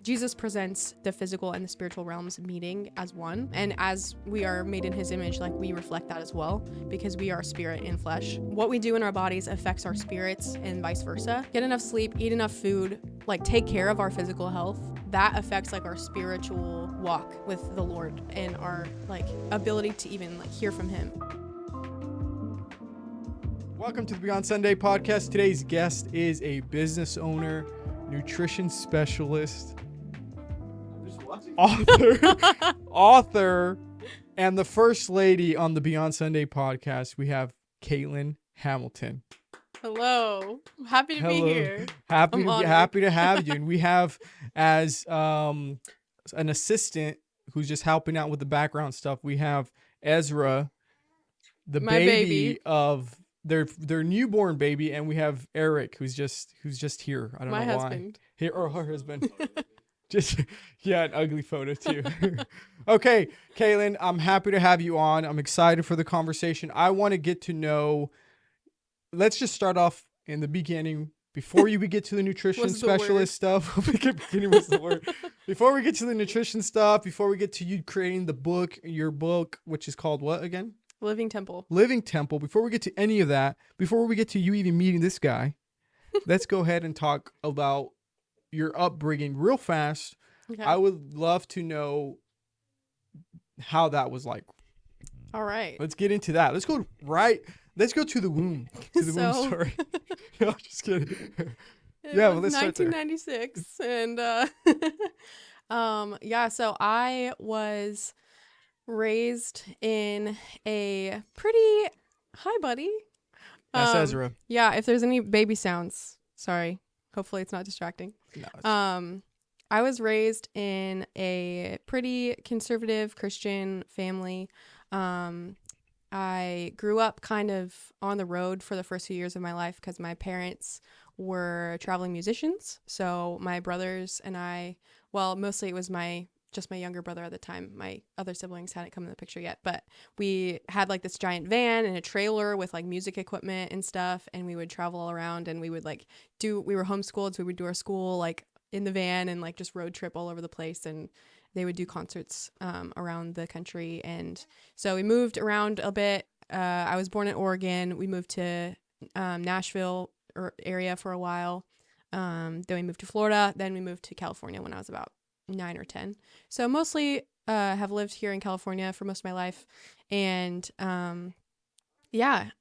Jesus presents the physical and the spiritual realms meeting as one. And as we are made in his image, like we reflect that as well, because we are spirit and flesh. What we do in our bodies affects our spirits and vice versa. Get enough sleep, eat enough food, like take care of our physical health. That affects like our spiritual walk with the Lord and our like ability to even like hear from him. Welcome to the Byond Sunday podcast. Today's guest is a business owner, nutrition specialist, author, and the first lady on the Byond Sunday podcast. We have Kailyn Hamilton. Hello. Happy to be here. Happy to have you. And we have as an assistant who's just helping out with the background stuff. We have Ezra, the baby of their newborn baby, and we have Eric who's just here. I don't know husband. Why. Here or her husband. Just an ugly photo too. Okay, Kailyn, I'm happy to have you on. I'm excited for the conversation. I want to get to know. Let's just start off in the beginning before we get to the nutrition specialist stuff. Beginning was the word. Before we get to the nutrition stuff, before we get to you creating your book, which is called what again? Living Temple. Before we get to any of that, before we get to you even meeting this guy, let's go ahead and talk about your upbringing real fast. Okay. I would love to know how that was like. All right. Let's get into that. Let's go to the womb. To the womb story. No, just kidding. Let's start there. 1996 and so I was raised in a pretty hi buddy. That's Ezra. Yeah, if there's any baby sounds, sorry. Hopefully it's not distracting. No, I was raised in a pretty conservative Christian family. I grew up kind of on the road for the first few years of my life because my parents were traveling musicians. So my brothers and I, well, mostly it was just my younger brother at the time. My other siblings hadn't come in the picture yet, but we had like this giant van and a trailer with like music equipment and stuff. And we would travel around and we would we were homeschooled. So we would do our school like in the van and like just road trip all over the place. And they would do concerts around the country. And so we moved around a bit. I was born in Oregon. We moved to Nashville area for a while. Then we moved to Florida. Then we moved to California when I was about 9 or 10. So mostly have lived here in California for most of my life. And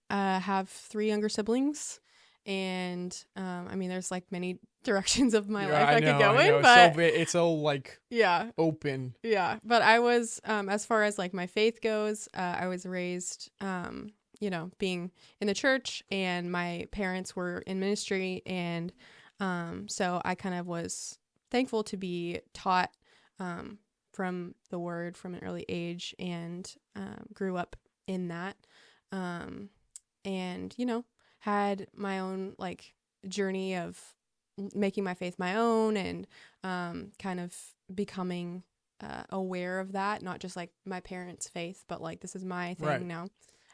have 3 younger siblings. And there's like many directions of my life I could go in, but it's all like open. Yeah. But I was, as far as like my faith goes, I was raised, being in the church, and my parents were in ministry. And so I kind of was thankful to be taught from the word from an early age, and grew up in that, and had my own like journey of making my faith my own, and kind of becoming aware of that, not just like my parents' faith, but like this is my thing now.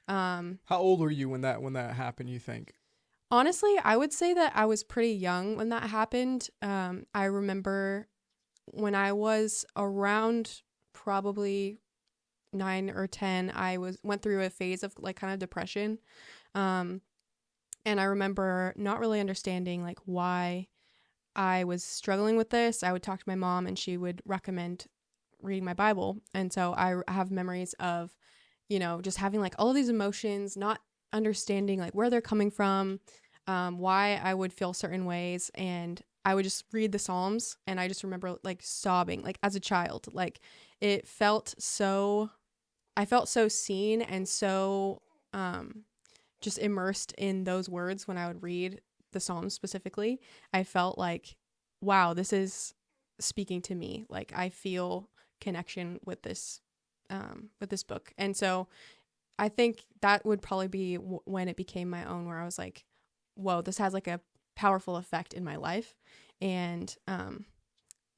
How old were you when that happened, you think? Honestly, I would say that I was pretty young when that happened. I remember when I was around probably 9 or 10, I went through a phase of like kind of depression. And I remember not really understanding like why I was struggling with this. I would talk to my mom and she would recommend reading my Bible. And so I have memories of, just having like all of these emotions, not understanding like where they're coming from, why I would feel certain ways. And I would just read the Psalms, and I just remember like sobbing, like as a child. Like I felt so seen and so just immersed in those words when I would read the Psalms specifically. I felt like, wow, this is speaking to me. Like I feel connection with this book. And so I think that would probably be when it became my own, where I was like, whoa, this has like a powerful effect in my life. And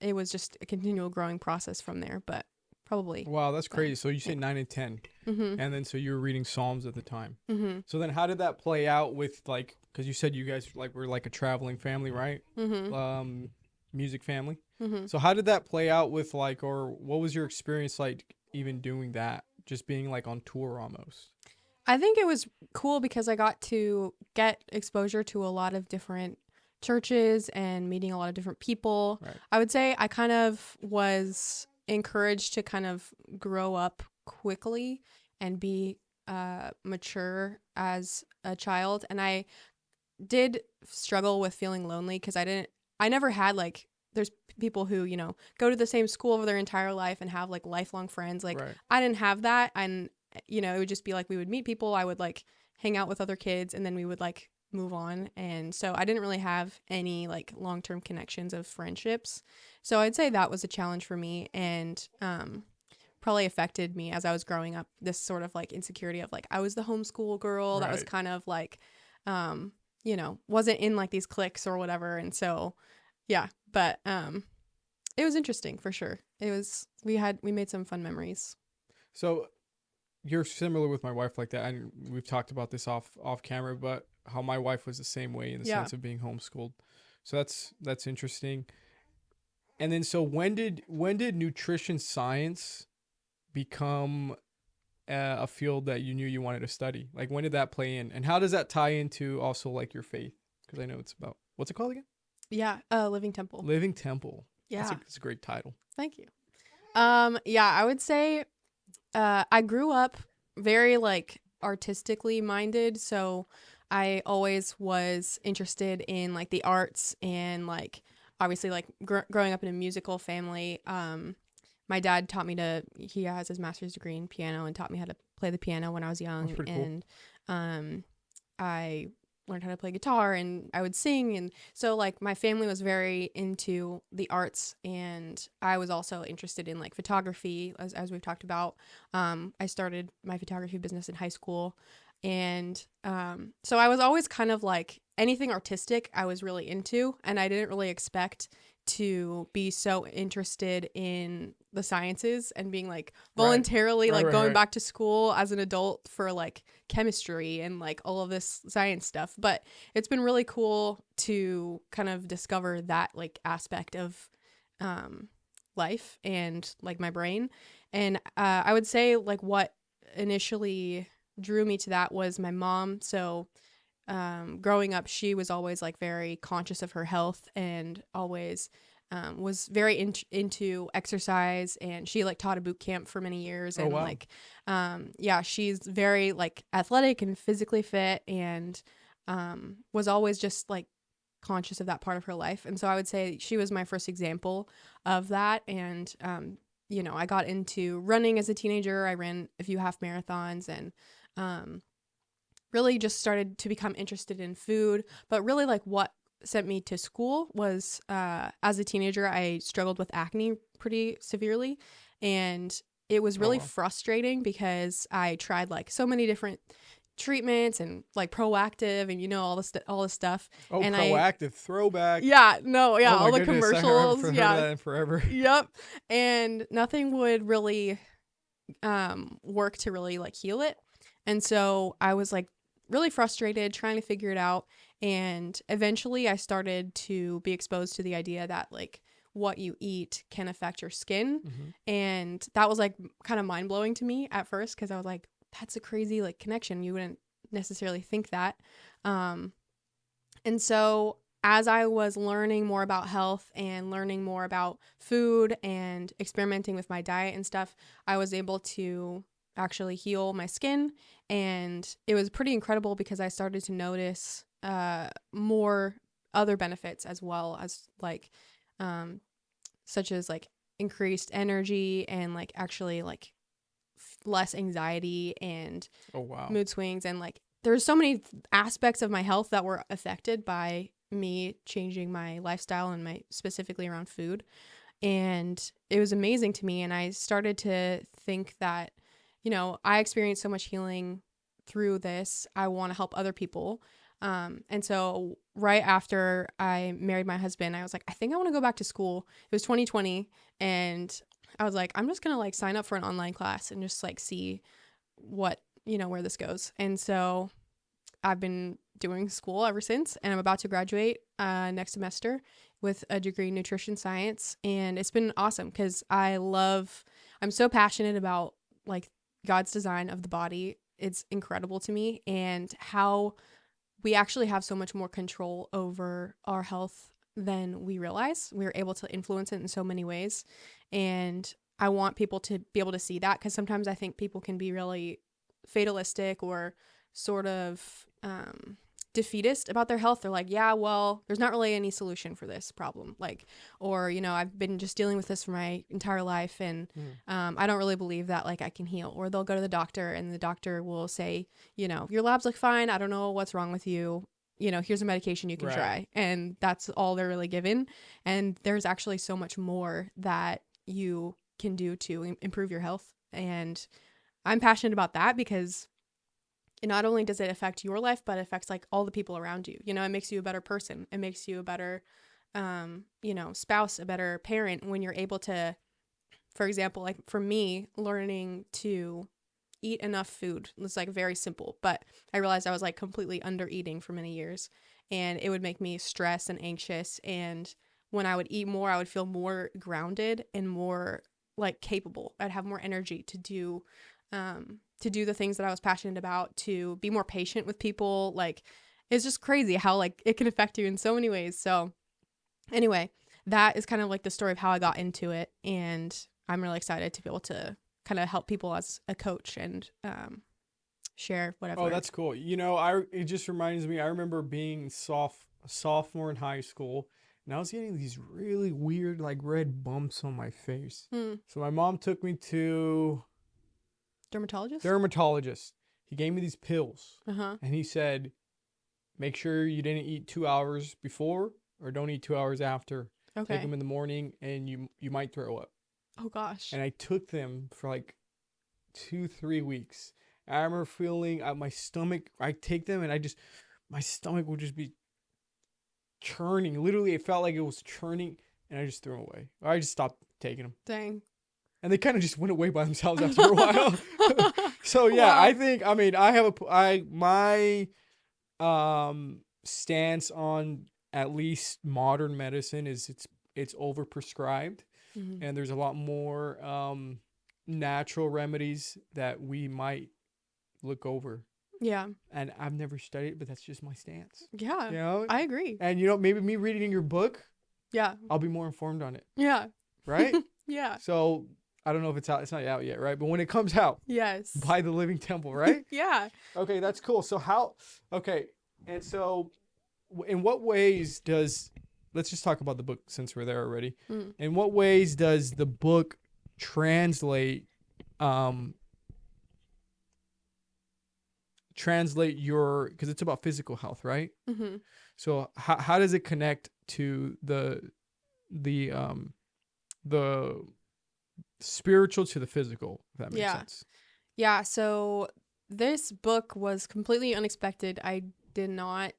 it was just a continual growing process from there, but probably. Wow, that's crazy. So you say 9 and 10, mm-hmm. and then so you were reading Psalms at the time. Mm-hmm. So then how did that play out with like, because you said you guys like were like a traveling family, right? Mm-hmm. music family. Mm-hmm. So how did that play out with like, or what was your experience like even doing that? Just being like on tour almost. I think it was cool because I got to get exposure to a lot of different churches and meeting a lot of different people. Right. I would say I kind of was encouraged to kind of grow up quickly and be mature as a child. And I did struggle with feeling lonely because I never had like, there's people who, go to the same school for their entire life and have like lifelong friends. Like, Right. I didn't have that. And, it would just be like we would meet people. I would like hang out with other kids and then we would like move on. And so I didn't really have any like long term connections of friendships. So I'd say that was a challenge for me and probably affected me as I was growing up. This sort of like insecurity of like I was the homeschool girl that was Right. kind of like, wasn't in like these cliques or whatever. And so, yeah, but it was interesting for sure. We made some fun memories. So you're similar with my wife like that, and we've talked about this off camera, but how my wife was the same way in the Yeah. sense of being homeschooled. So that's interesting. And then so when did nutrition science become a field that you knew you wanted to study? Like when did that play in, and how does that tie into also like your faith? Because I know it's about, what's it called again? Yeah, Living Temple. Living Temple. Yeah, That's a great title. thank you. Yeah, I would say I grew up very like artistically minded, so I always was interested in like the arts and like obviously like growing up in a musical family. My dad taught me he has his master's degree in piano and taught me how to play the piano when I was young. That's pretty cool. And I learned how to play guitar and I would sing. And so like my family was very into the arts and I was also interested in like photography as we've talked about. I started my photography business in high school. And so I was always kind of like anything artistic I was really into, and I didn't really expect to be so interested in the sciences and being like voluntarily like going back to school as an adult for like chemistry and like all of this science stuff. But it's been really cool to kind of discover that like aspect of life and like my brain. And I would say like what initially drew me to that was my mom. So growing up, she was always like very conscious of her health and always was very into exercise, and she like taught a boot camp for many years. And like, yeah, she's very like athletic and physically fit, and was always just like conscious of that part of her life. And so I would say she was my first example of that. And, I got into running as a teenager. I ran a few half marathons and, really just started to become interested in food. But really like what sent me to school was as a teenager, I struggled with acne pretty severely. And it was really frustrating because I tried like so many different treatments and like Proactive and all this stuff. Oh, and Proactive, throwback. Yeah, no, yeah, all the commercials. I haven't heard that in forever. Yep. And nothing would really work to really like heal it. And so I was like really frustrated trying to figure it out. And eventually I started to be exposed to the idea that like what you eat can affect your skin. Mm-hmm. And that was like kind of mind blowing to me at first, because I was like, that's a crazy like connection. You wouldn't necessarily think that. And so as I was learning more about health and learning more about food and experimenting with my diet and stuff, I was able to actually heal my skin. And it was pretty incredible because I started to notice more other benefits as well, as like such as like increased energy and like actually like less anxiety and mood swings. And like there's so many aspects of my health that were affected by me changing my lifestyle and my specifically around food. And it was amazing to me. And I started to think that, I experienced so much healing through this. I want to help other people. And so right after I married my husband, I was like, I think I want to go back to school. It was 2020. And I was like, I'm just going to like sign up for an online class and just like see what, where this goes. And so I've been doing school ever since, and I'm about to graduate next semester with a degree in nutrition science. And it's been awesome because I'm so passionate about like God's design of the body. It's incredible to me, and how we actually have so much more control over our health than we realize. We're able to influence it in so many ways. And I want people to be able to see that, because sometimes I think people can be really fatalistic or sort of defeatist about their health. They're like, yeah, well, there's not really any solution for this problem. Like, or, I've been just dealing with this for my entire life, and I don't really believe that like I can heal. Or they'll go to the doctor and the doctor will say, your labs look fine. I don't know what's wrong with you. Here's a medication you can try. And that's all they're really given. And there's actually so much more that you can do to improve your health. And I'm passionate about that because not only does it affect your life, but it affects like all the people around you. It makes you a better person. It makes you a better, spouse, a better parent when you're able to, for example, like for me, learning to eat enough food was like very simple, but I realized I was like completely under eating for many years, and it would make me stressed and anxious. And when I would eat more, I would feel more grounded and more like capable. I'd have more energy to do the things that I was passionate about, to be more patient with people. Like, it's just crazy how like it can affect you in so many ways. So anyway, that is kind of like the story of how I got into it, and I'm really excited to be able to kind of help people as a coach and share whatever. Oh, that's cool. It just reminds me, I remember being a sophomore in high school, and I was getting these really weird like red bumps on my face. So my mom took me to dermatologist. He gave me these pills, and he said, make sure you didn't eat 2 hours before, or don't eat 2 hours after. Okay. Take them in the morning and you might throw up. Oh gosh. And I took them for like 2-3 weeks. I remember feeling my stomach, I take them and my stomach would just be churning. Literally, it felt like it was churning, and I just threw them away. Or I just stopped taking them. Dang. And they kind of just went away by themselves after a while. So yeah, wow. I think, my stance on at least modern medicine is it's overprescribed. And there's a lot more natural remedies that we might look over. Yeah. And I've never studied, but that's just my stance. Yeah. I agree. And maybe me reading your book, yeah, I'll be more informed on it. Yeah. Right? Yeah. So I don't know if it's out. It's not out yet, right? But when it comes out, yes, buy The Living Temple, right? Yeah. Okay, that's cool. So and so in what ways let's just talk about the book since we're there already. In what ways does the book translate your, because it's about physical health, right? So how does it connect to the spiritual to the physical, if that makes sense? Yeah, so this book was completely unexpected. I did not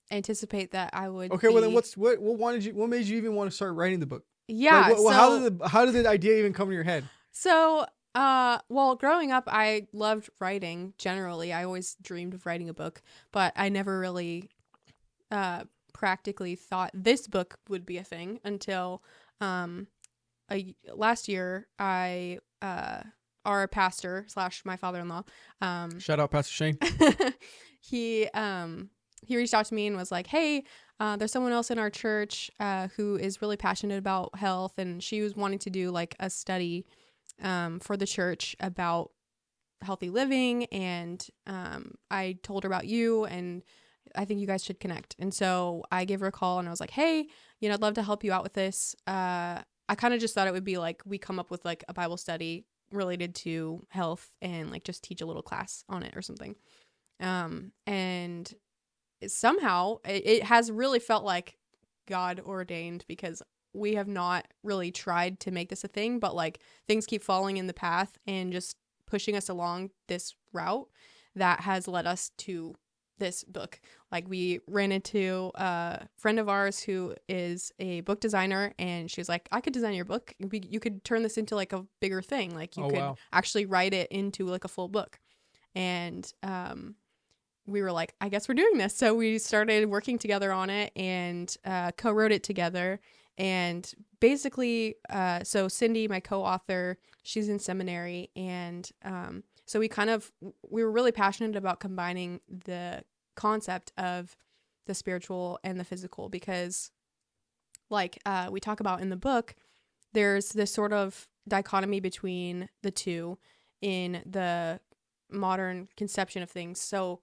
anticipate that I would. Okay, well then what made you even want to start writing the book? Yeah. How did the idea even come to your head? So, well, growing up, I loved writing generally. I always dreamed of writing a book, but I never really practically thought this book would be a thing until last year. Our pastor / my father-in-law, shout out Pastor Shane. He reached out to me and was like, hey, there's someone else in our church who is really passionate about health, and she was wanting to do like a study for the church about healthy living, and I told her about you, and I think you guys should connect. And so I gave her a call and I was like, hey, I'd love to help you out with this. I kind of just thought it would be like we come up with like a Bible study related to health and like just teach a little class on it or something. And somehow it has really felt like God ordained, because we have not really tried to make this a thing, but like things keep falling in the path and just pushing us along this route that has led us to this book. Like, we ran into a friend of ours who is a book designer, and she was like, I could design your book. You could turn this into like a bigger thing. Like, you could actually write it into like a full book. And we were like, I guess we're doing this. So we started working together on it and co-wrote it together. And basically, so Cindy, my co-author, she's in seminary. And so we were really passionate about combining the concept of the spiritual and the physical because like we talk about in the book, there's this sort of dichotomy between the two in the modern conception of things. So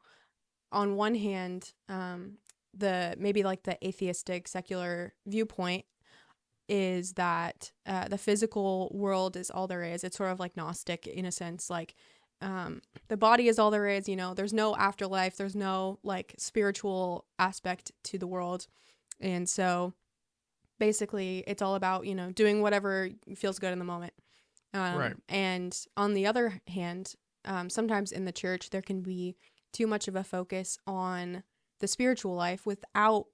on one hand, the maybe like the atheistic secular viewpoint is that the physical world is all there is. It's sort of like Gnostic in a sense, like the body is all there is, you know, there's no afterlife, there's no like spiritual aspect to the world. And so basically it's all about, you know, doing whatever feels good in the moment. Right. And on the other hand, sometimes in the church, there can be too much of a focus on the spiritual life without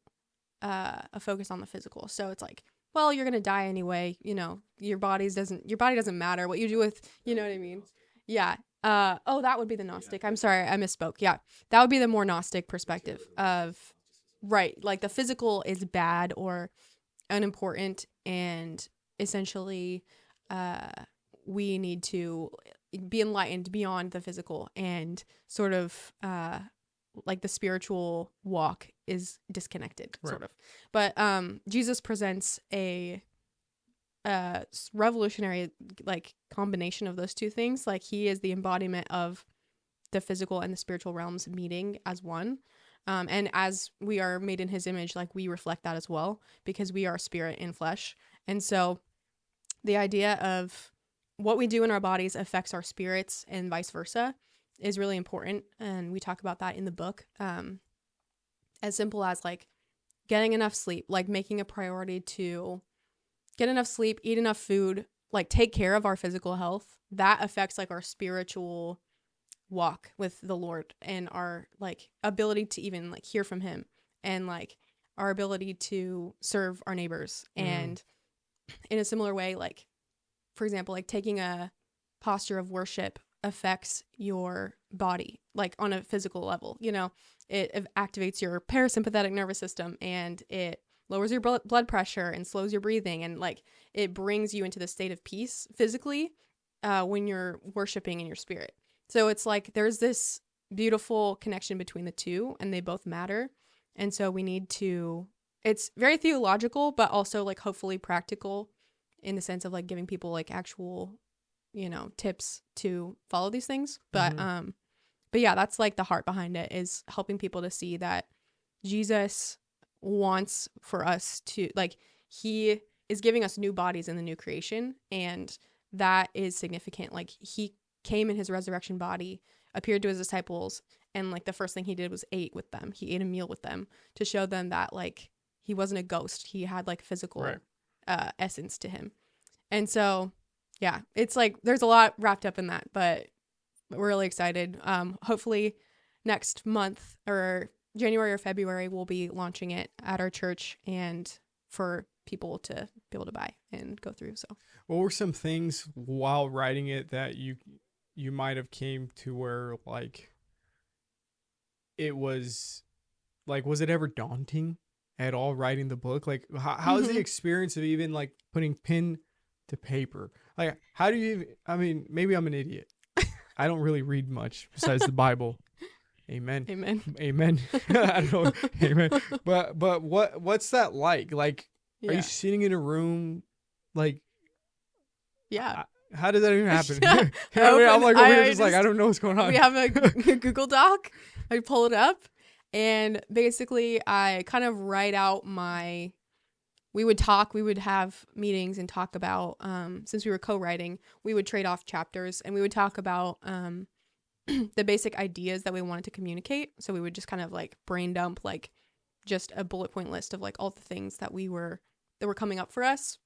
a focus on the physical. So it's like, well, you're going to die anyway. You know, your body doesn't matter what you do with, you know what I mean? Yeah. Oh, that would be the Gnostic. I'm sorry. I misspoke. Yeah. That would be the more Gnostic perspective of, right. Like the physical is bad or unimportant and essentially, we need to be enlightened beyond the physical and sort of like the spiritual walk is disconnected, Right. sort of. But Jesus presents a revolutionary like combination of those two things. Like he is the embodiment of the physical and the spiritual realms meeting as one. And as we are made in his image, like we reflect that as well because we are spirit and flesh. And so the idea of what we do in our bodies affects our spirits and vice versa is really important. And we talk about that in the book. As simple as like getting enough sleep, like making a priority to get enough sleep, eat enough food, like take care of our physical health. That affects like our spiritual walk with the Lord and our like ability to even like hear from him and like our ability to serve our neighbors. And in a similar way, like for example, like taking a posture of worship affects your body, like on a physical level, you know, it activates your parasympathetic nervous system and it lowers your blood pressure and slows your breathing. And like, it brings you into the state of peace physically when you're worshiping in your spirit. So it's like, there's this beautiful connection between the two and they both matter. And so we need to, it's very theological, but also like hopefully practical in the sense of like giving people like actual, you know, tips to follow these things. But yeah, that's like the heart behind it is helping people to see that Jesus wants for us to like, he is giving us new bodies in the new creation. And that is significant. Like he came in his resurrection body, appeared to his disciples. And like the first thing he did was ate with them. He ate a meal with them to show them that like he wasn't a ghost. He had like physical essence to him. And so, yeah, it's like there's a lot wrapped up in that, but we're really excited. Hopefully next month or January or February, we'll be launching it at our church and for people to be able to buy and go through. So what were some things while writing it that you might have came to where like it was like, was it ever daunting at all writing the book? Like how's the experience of even like putting pen to paper? Like how do you even, I mean, maybe I'm an idiot. I don't really read much besides the Bible. Amen. Amen. Amen. I don't know. Amen. But what's that like? Like, are you sitting in a room? Like, yeah. How did that even happen? Yeah. You know what I mean? I'm like, over here just like, I don't know what's going on. We have a Google Doc. I pull it up and basically I kind of write out we would have meetings and talk about, since we were co-writing, we would trade off chapters and we would talk about the basic ideas that we wanted to communicate. So we would just kind of like brain dump like just a bullet point list of like all the things that were coming up for us.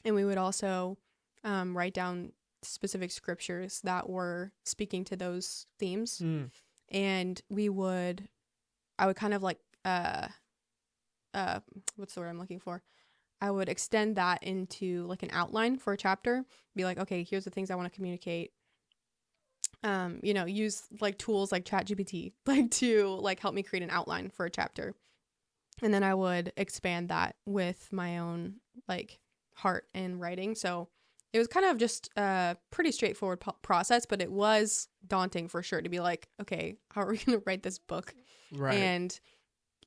And we would also write down specific scriptures that were speaking to those themes. And I would kind of like, what's the word I'm looking for? I would extend that into like an outline for a chapter, be like, okay, here's the things I want to communicate. use like tools like ChatGPT, like to like help me create an outline for a chapter. And then I would expand that with my own like heart and writing. So it was kind of just a pretty straightforward process, but it was daunting for sure to be like, okay, how are we going to write this book? Right. And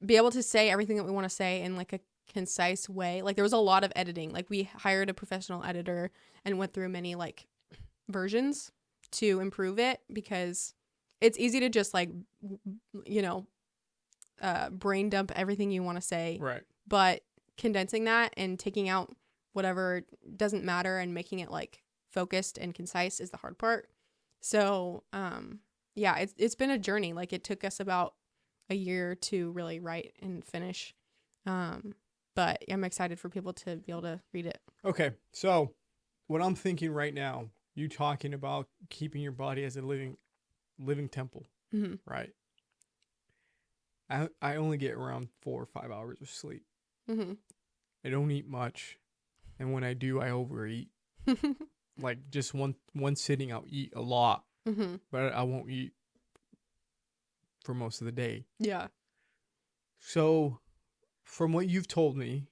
be able to say everything that we want to say in like a concise way. Like there was a lot of editing. Like we hired a professional editor and went through many like versions to improve it, because it's easy to just like, brain dump everything you want to say. Right. But condensing that and taking out whatever doesn't matter and making it like focused and concise is the hard part. So, yeah, it's been a journey. Like it took us about a year to really write and finish. But I'm excited for people to be able to read it. Okay. So what I'm thinking right now, you talking about keeping your body as a living temple, Mm-hmm. right? I only get around 4 or 5 hours of sleep. Mm-hmm. I don't eat much, and when I do, I overeat. Like just one sitting, I'll eat a lot, Mm-hmm. but I won't eat for most of the day. Yeah. So, from what you've told me,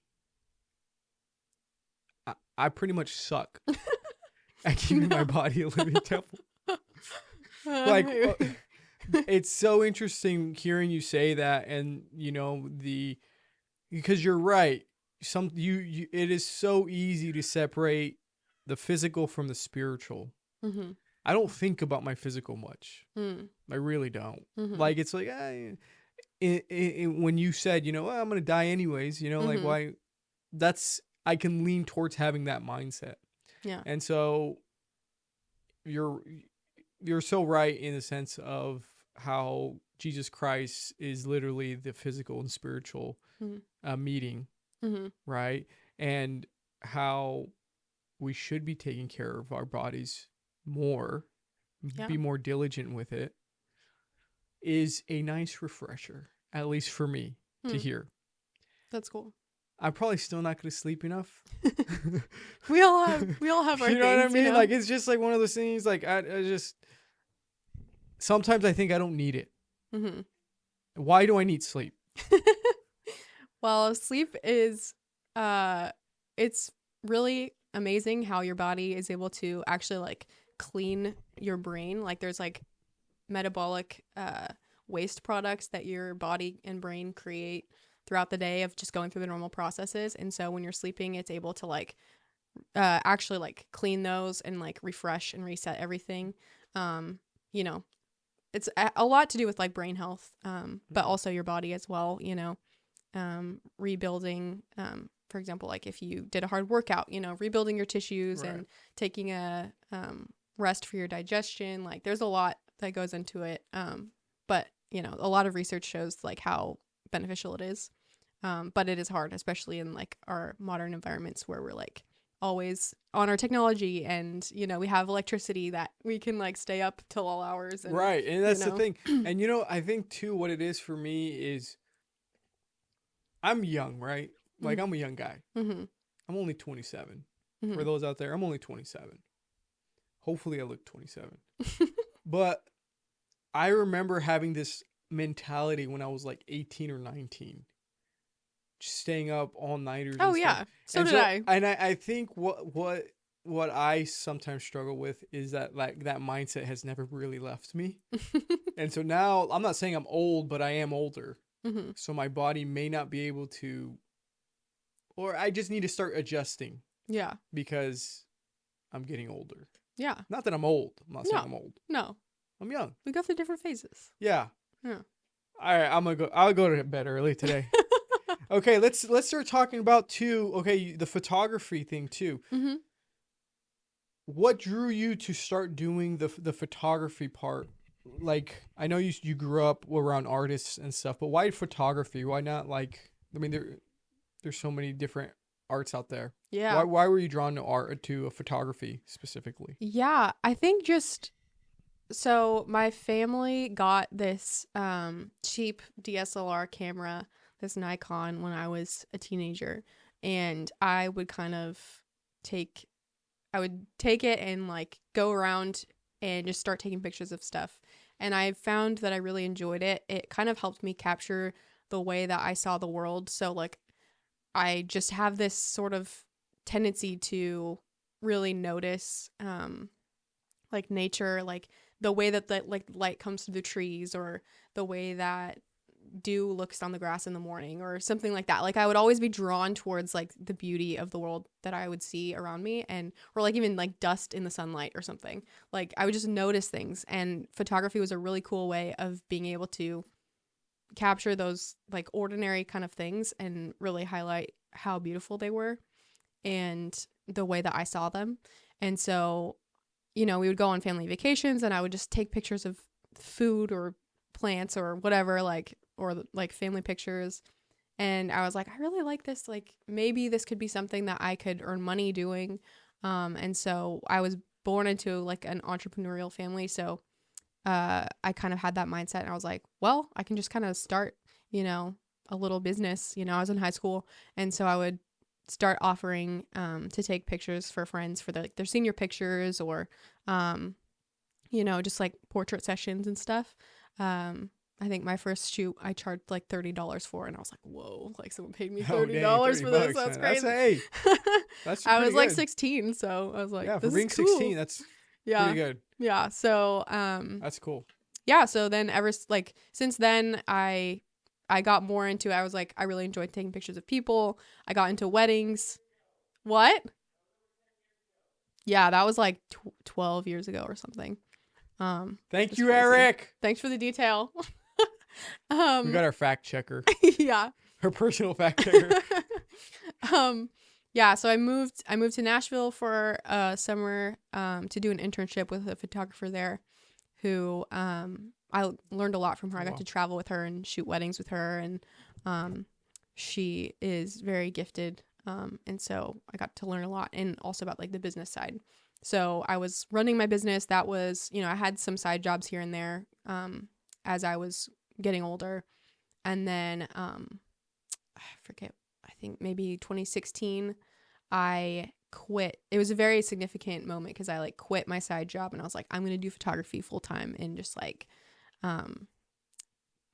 I pretty much suck at keeping my body a living temple. Like, it's so interesting hearing you say that, and because you're right. It is so easy to separate the physical from the spiritual. Mm-hmm. I don't think about my physical much. Mm. I really don't. Mm-hmm. Like it's like when you said, I'm gonna die anyways. Like Mm-hmm. why? I can lean towards having that mindset. Yeah. And so you're so right in the sense of how Jesus Christ is literally the physical and spiritual meeting, Mm-hmm. right? And how we should be taking care of our bodies more, be more diligent with it, is a nice refresher, at least for me, to hear. That's cool. I'm probably still not going to sleep enough. We all have our you know things, what I mean? you know? Like it's just like one of those things. Like I just sometimes I think I don't need it. Mm-hmm. Why do I need sleep? Well, sleep is it's really amazing how your body is able to actually like clean your brain. Like there's like metabolic waste products that your body and brain create throughout the day of just going through the normal processes. And so when you're sleeping, it's able to like actually like clean those and like refresh and reset everything. It's a lot to do with like brain health, but also your body as well, rebuilding, for example, like if you did a hard workout, rebuilding your tissues and taking a rest for your digestion. Like there's a lot that goes into it. But a lot of research shows like how beneficial it is. But it is hard, especially in like our modern environments where we're like always on our technology and, we have electricity that we can like stay up till all hours. And, right. And that's the thing. And, I think too, what it is for me is I'm young, right? Like I'm a young guy. Mm-hmm. I'm only 27. Mm-hmm. For those out there, I'm only 27. Hopefully I look 27. But I remember having this mentality when I was like 18 or 19. Just staying up all nighters. Oh yeah. So did I. And I think what I sometimes struggle with is that like that mindset has never really left me. And so now I'm not saying I'm old, but I am older. Mm-hmm. So my body may not be able to, or I just need to start adjusting. Yeah. Because I'm getting older. Yeah. Not that I'm old. I'm not saying I'm old. No. I'm young. We go through different phases. Yeah. Yeah. All right, I'll go to bed early today. Okay, let's start talking about the photography thing too. Mm-hmm. What drew you to start doing the photography part? Like, I know you grew up around artists and stuff, but why photography? Why not there's so many different arts out there. Yeah. Why were you drawn to photography specifically? Yeah, I think so my family got this cheap DSLR camera, this Nikon, when I was a teenager, and I would kind of take it and like go around and just start taking pictures of stuff. And I found that I really enjoyed it. It kind of helped me capture the way that I saw the world. So like I just have this sort of tendency to really notice like nature, like the way that the like light comes through the trees, or the way that dew looks on the grass in the morning, or something like that. Like I would always be drawn towards like the beauty of the world that I would see around me, and or like even like dust in the sunlight or something. Like I would just notice things, and photography was a really cool way of being able to capture those like ordinary kind of things and really highlight how beautiful they were and the way that I saw them. And so, you know, we would go on family vacations and I would just take pictures of food or plants or whatever, like, or like family pictures. And I was like, I really like this. Like maybe this could be something that I could earn money doing. And so I was born into like an entrepreneurial family. So I kind of had that mindset, and I was like, well, I can just kind of start, you know, a little business. You know, I was in high school, and so I would start offering to take pictures for friends for their senior pictures, or you know, just like portrait sessions and stuff. I think my first shoot I charged like $30 for, and I was like, whoa, like someone paid me $30 for this. That's crazy. That's I was like 16, so I was like, yeah, this for being is cool. 16, that's pretty good. Yeah. So that's cool. Yeah. So then since then I got more into, I was like, I really enjoyed taking pictures of people. I got into weddings. What? Yeah, that was like 12 years ago or something. Thank you, crazy. Eric. Thanks for the detail. We got our fact checker. Yeah. Her personal fact checker. Yeah, so I moved to Nashville for summer to do an internship with a photographer there who I learned a lot from her. I got to travel with her and shoot weddings with her, and she is very gifted, and so I got to learn a lot, and also about like the business side. So I was running my business. That was, you know, I had some side jobs here and there as I was getting older, and then I forget, I think maybe 2016 I quit. It was a very significant moment because I like quit my side job, and I was like, I'm going to do photography full time and just like,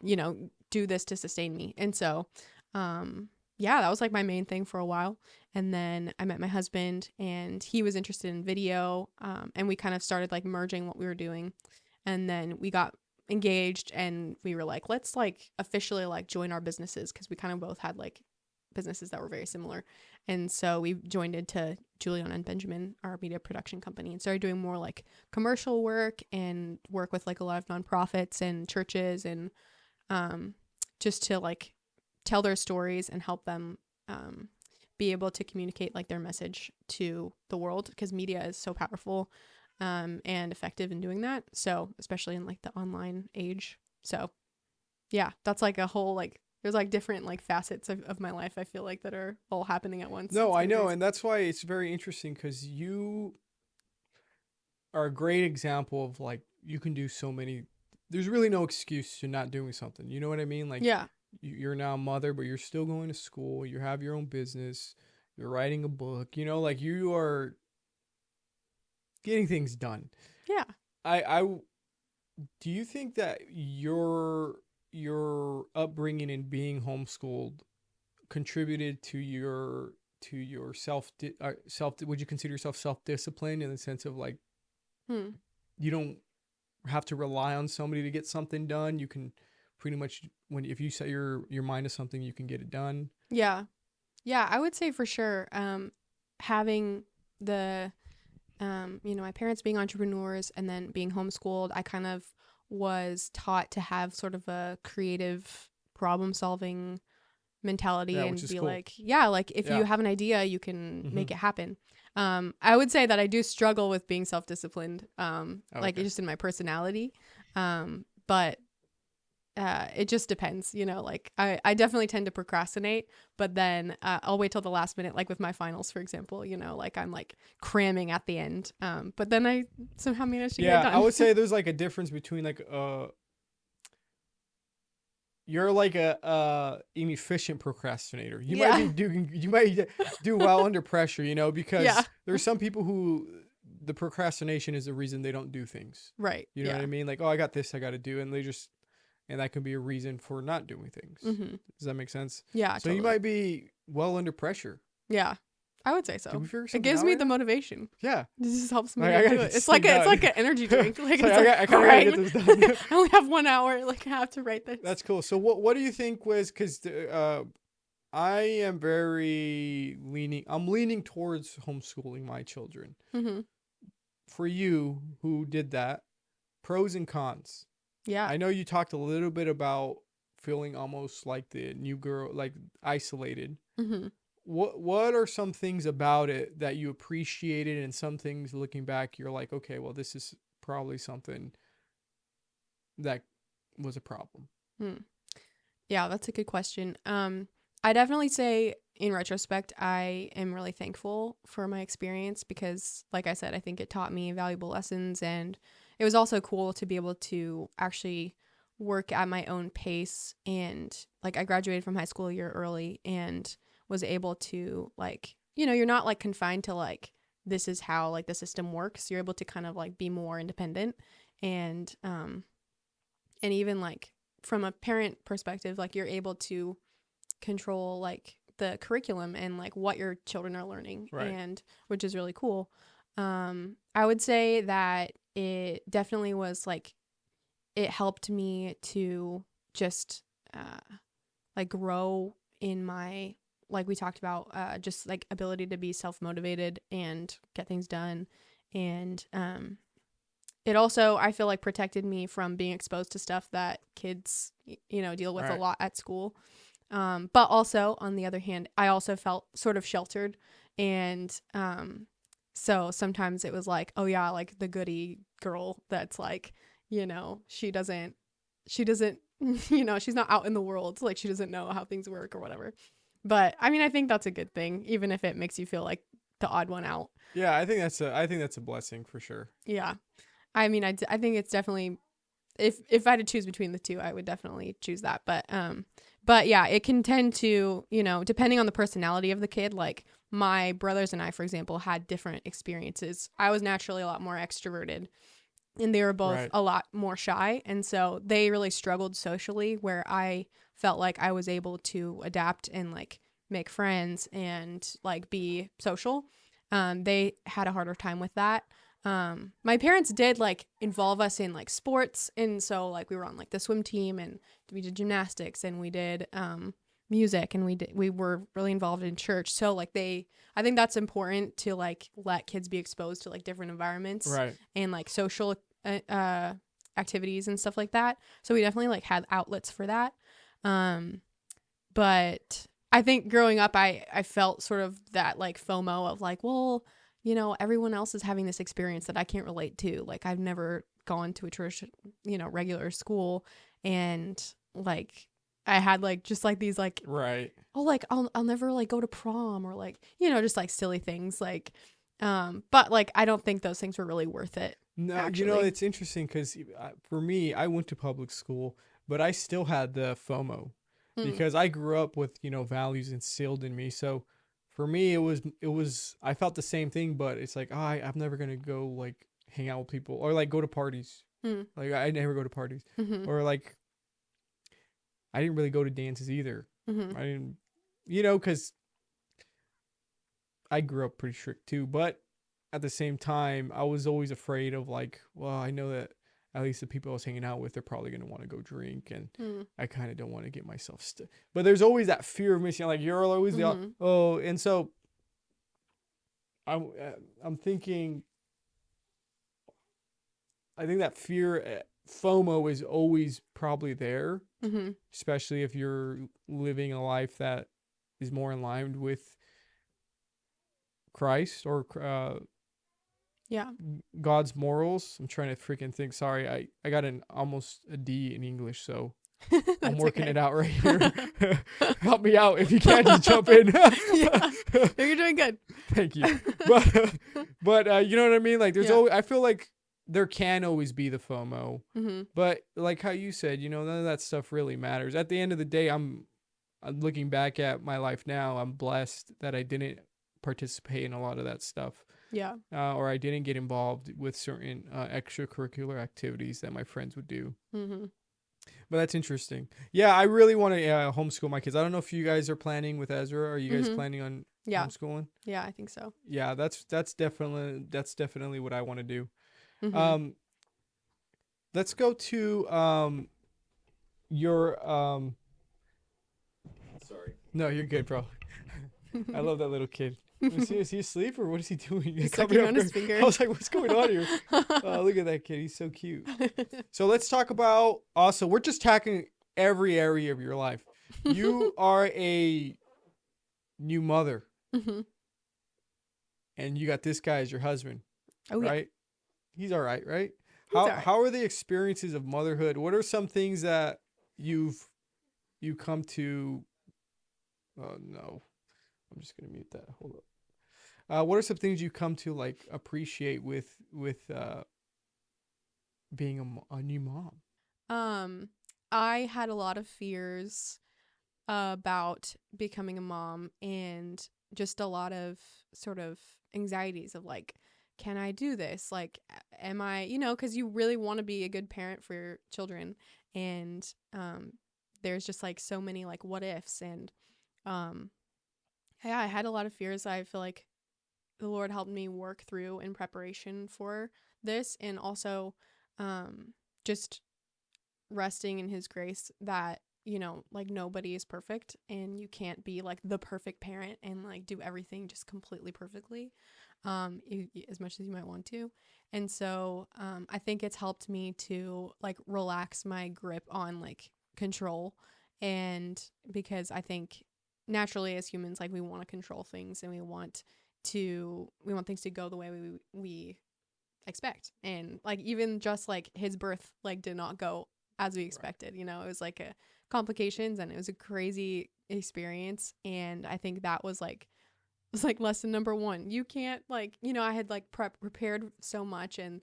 you know, do this to sustain me. And so, yeah, that was like my main thing for a while. And then I met my husband, and he was interested in video. And we kind of started like merging what we were doing. And then we got engaged, and we were like, let's like officially like join our businesses, because we kind of both had like businesses that were very similar. And so we joined into Julianna and Benjamin, our media production company, and started doing more like commercial work and work with like a lot of nonprofits and churches, and just to like tell their stories and help them be able to communicate like their message to the world, because media is so powerful and effective in doing that. So especially in like the online age. So yeah, that's like a whole like, there's like different like facets of my life, I feel like, that are all happening at once. No, I know. Crazy. And that's why it's very interesting, because you are a great example of like, you can do so many, there's really no excuse to not doing something. You know what I mean? Like, yeah, you're now a mother, but you're still going to school. You have your own business. You're writing a book, you know, like you are getting things done. Yeah. I do you think that your upbringing and being homeschooled contributed to your self would you consider yourself self-disciplined, in the sense of like you don't have to rely on somebody to get something done? You can pretty much, if you set your mind to something, you can get it done. Yeah, I would say for sure, having the you know, my parents being entrepreneurs and then being homeschooled, I kind of was taught to have sort of a creative problem solving mentality, and be cool. Like, yeah, like if you have an idea, you can make it happen. I would say that I do struggle with being self-disciplined, like just in my personality. But it just depends, you know, like I definitely tend to procrastinate, but then I'll wait till the last minute, like with my finals, for example, you know, like I'm like cramming at the end. But then I somehow manage to get it done. I would say there's like a difference between like you're like an inefficient procrastinator. You might do well under pressure, you know, because there's some people who the procrastination is the reason they don't do things. Right. You know what I mean? Like, oh, I got this, I got to do, and that can be a reason for not doing things. Mm-hmm. Does that make sense? Yeah. So totally. you might be well under pressure. Yeah, I would say so. Did we figure It something gives out me right the now? motivation. Yeah. This just helps me Like, I do gotta it. get It's like this it's done. like an energy drink. Like, It's it's like, like, I kinda gotta right, get this done. I only have 1 hour. Like, I have to write this. That's cool. So what do you think was, because I am I'm leaning towards homeschooling my children. Mm-hmm. For you who did that, pros and cons. Yeah. I know you talked a little bit about feeling almost like the new girl, like isolated. Mm-hmm. What are some things about it that you appreciated, and some things looking back you're like, okay, well, this is probably something that was a problem? Yeah, that's a good question. I definitely say in retrospect, I am really thankful for my experience because, like I said, I think it taught me valuable lessons, and it was also cool to be able to actually work at my own pace. And like, I graduated from high school a year early and was able to, like, you're not like confined to like, this is how like the system works. You're able to kind of like be more independent, and even like from a parent perspective, like you're able to control like the curriculum and like what your children are learning, Right. and which is really cool. I would say that it definitely was like, it helped me to just like grow in my, like we talked about, just like ability to be self-motivated and get things done. And it also, I feel like, protected me from being exposed to stuff that kids deal with a Right. lot at school. But also, on the other hand, I also felt sort of sheltered. And so sometimes it was like, oh yeah, like the goody girl that's like, she doesn't, she's not out in the world. Like, she doesn't know how things work or whatever. But I mean, I think that's a good thing, even if it makes you feel like the odd one out. Yeah, I think that's a blessing for sure. Yeah. I mean, I think it's definitely, if I had to choose between the two, I would definitely choose that. But yeah, it can tend to, depending on the personality of the kid, like my brothers and I, for example, had different experiences. I was naturally a lot more extroverted, and they were both Right. a lot more shy. And so they really struggled socially, where I felt like I was able to adapt and like make friends and like be social. They had a harder time with that. My parents did like involve us in like sports, and so like we were on like the swim team, and we did gymnastics, and we did music, and we were really involved in church. So like I think that's important to like let kids be exposed to like different environments, Right. and like social activities and stuff like that. So we definitely like had outlets for that. But I think growing up, I felt sort of that like FOMO of like, well, everyone else is having this experience that I can't relate to. Like, I've never gone to a church, regular school. And like, I had like, just like these like, Right. oh, like I'll never like go to prom, or like, just like silly things like, but like, I don't think those things were really worth it. No, actually. it's interesting because for me, I went to public school, but I still had the FOMO because I grew up with, values instilled in me. So for me, it was, I felt the same thing, but it's like, I'm never going to go like hang out with people or like go to parties. Like, I never go to parties. Mm-hmm. Or like, I didn't really go to dances either. Mm-hmm. I didn't, because I grew up pretty strict too, but at the same time, I was always afraid of like, well, I know that at least the people I was hanging out with, they're probably going to want to go drink, and I kind of don't want to get myself but there's always that fear of missing out. Like, you're always and so I'm thinking, I think that fear, FOMO, is always probably there, especially if you're living a life that is more in line with Christ or God's morals. I'm trying to freaking think. Sorry, I got almost a D in English, so I'm working it out right here. Help me out if you can. Just jump in. Yeah, you're doing good. Thank you. But you know what I mean? Like, there's always, I feel like there can always be the FOMO, but like how you said, none of that stuff really matters. At the end of the day, I'm looking back at my life now. I'm blessed that I didn't participate in a lot of that stuff. Yeah. Or I didn't get involved with certain extracurricular activities that my friends would do. Mm-hmm. But that's interesting. Yeah, I really want to homeschool my kids. I don't know if you guys are planning with Ezra. Are you guys Mm-hmm. planning on Yeah. homeschooling? Yeah, I think so. Yeah, that's definitely what I want to do. Mm-hmm. Um, let's go to your Sorry. No, you're good, bro. I love that little kid. Is he asleep or what is he doing? He's sucking on his finger. I was like, what's going on here? Oh, look at that kid. He's so cute. So let's talk about also, we're just tackling every area of your life. You are a new mother Mm-hmm. and you got this guy as your husband, Oh, yeah. right? He's all right, right? He's all right. How are the experiences of motherhood? What are some things that you come to? Oh no, I'm just gonna mute that. Hold up. What are some things you come to like appreciate with being a new mom? I had a lot of fears about becoming a mom and just a lot of sort of anxieties of like, can I do this? Like, am I, because you really want to be a good parent for your children. And there's just like so many like what ifs. And yeah, I had a lot of fears. I feel like the Lord helped me work through in preparation for this. And also just resting in his grace that like nobody is perfect and you can't be like the perfect parent and like do everything just completely perfectly as much as you might want to. And so I think it's helped me to like relax my grip on like control. And because I think naturally as humans, like we want to control things and we want things to go the way we expect. And like even just like his birth like did not go as we expected. Right. It was like a complications and it was a crazy experience. And I think that was like lesson number one. You can't like, I had like prepared so much and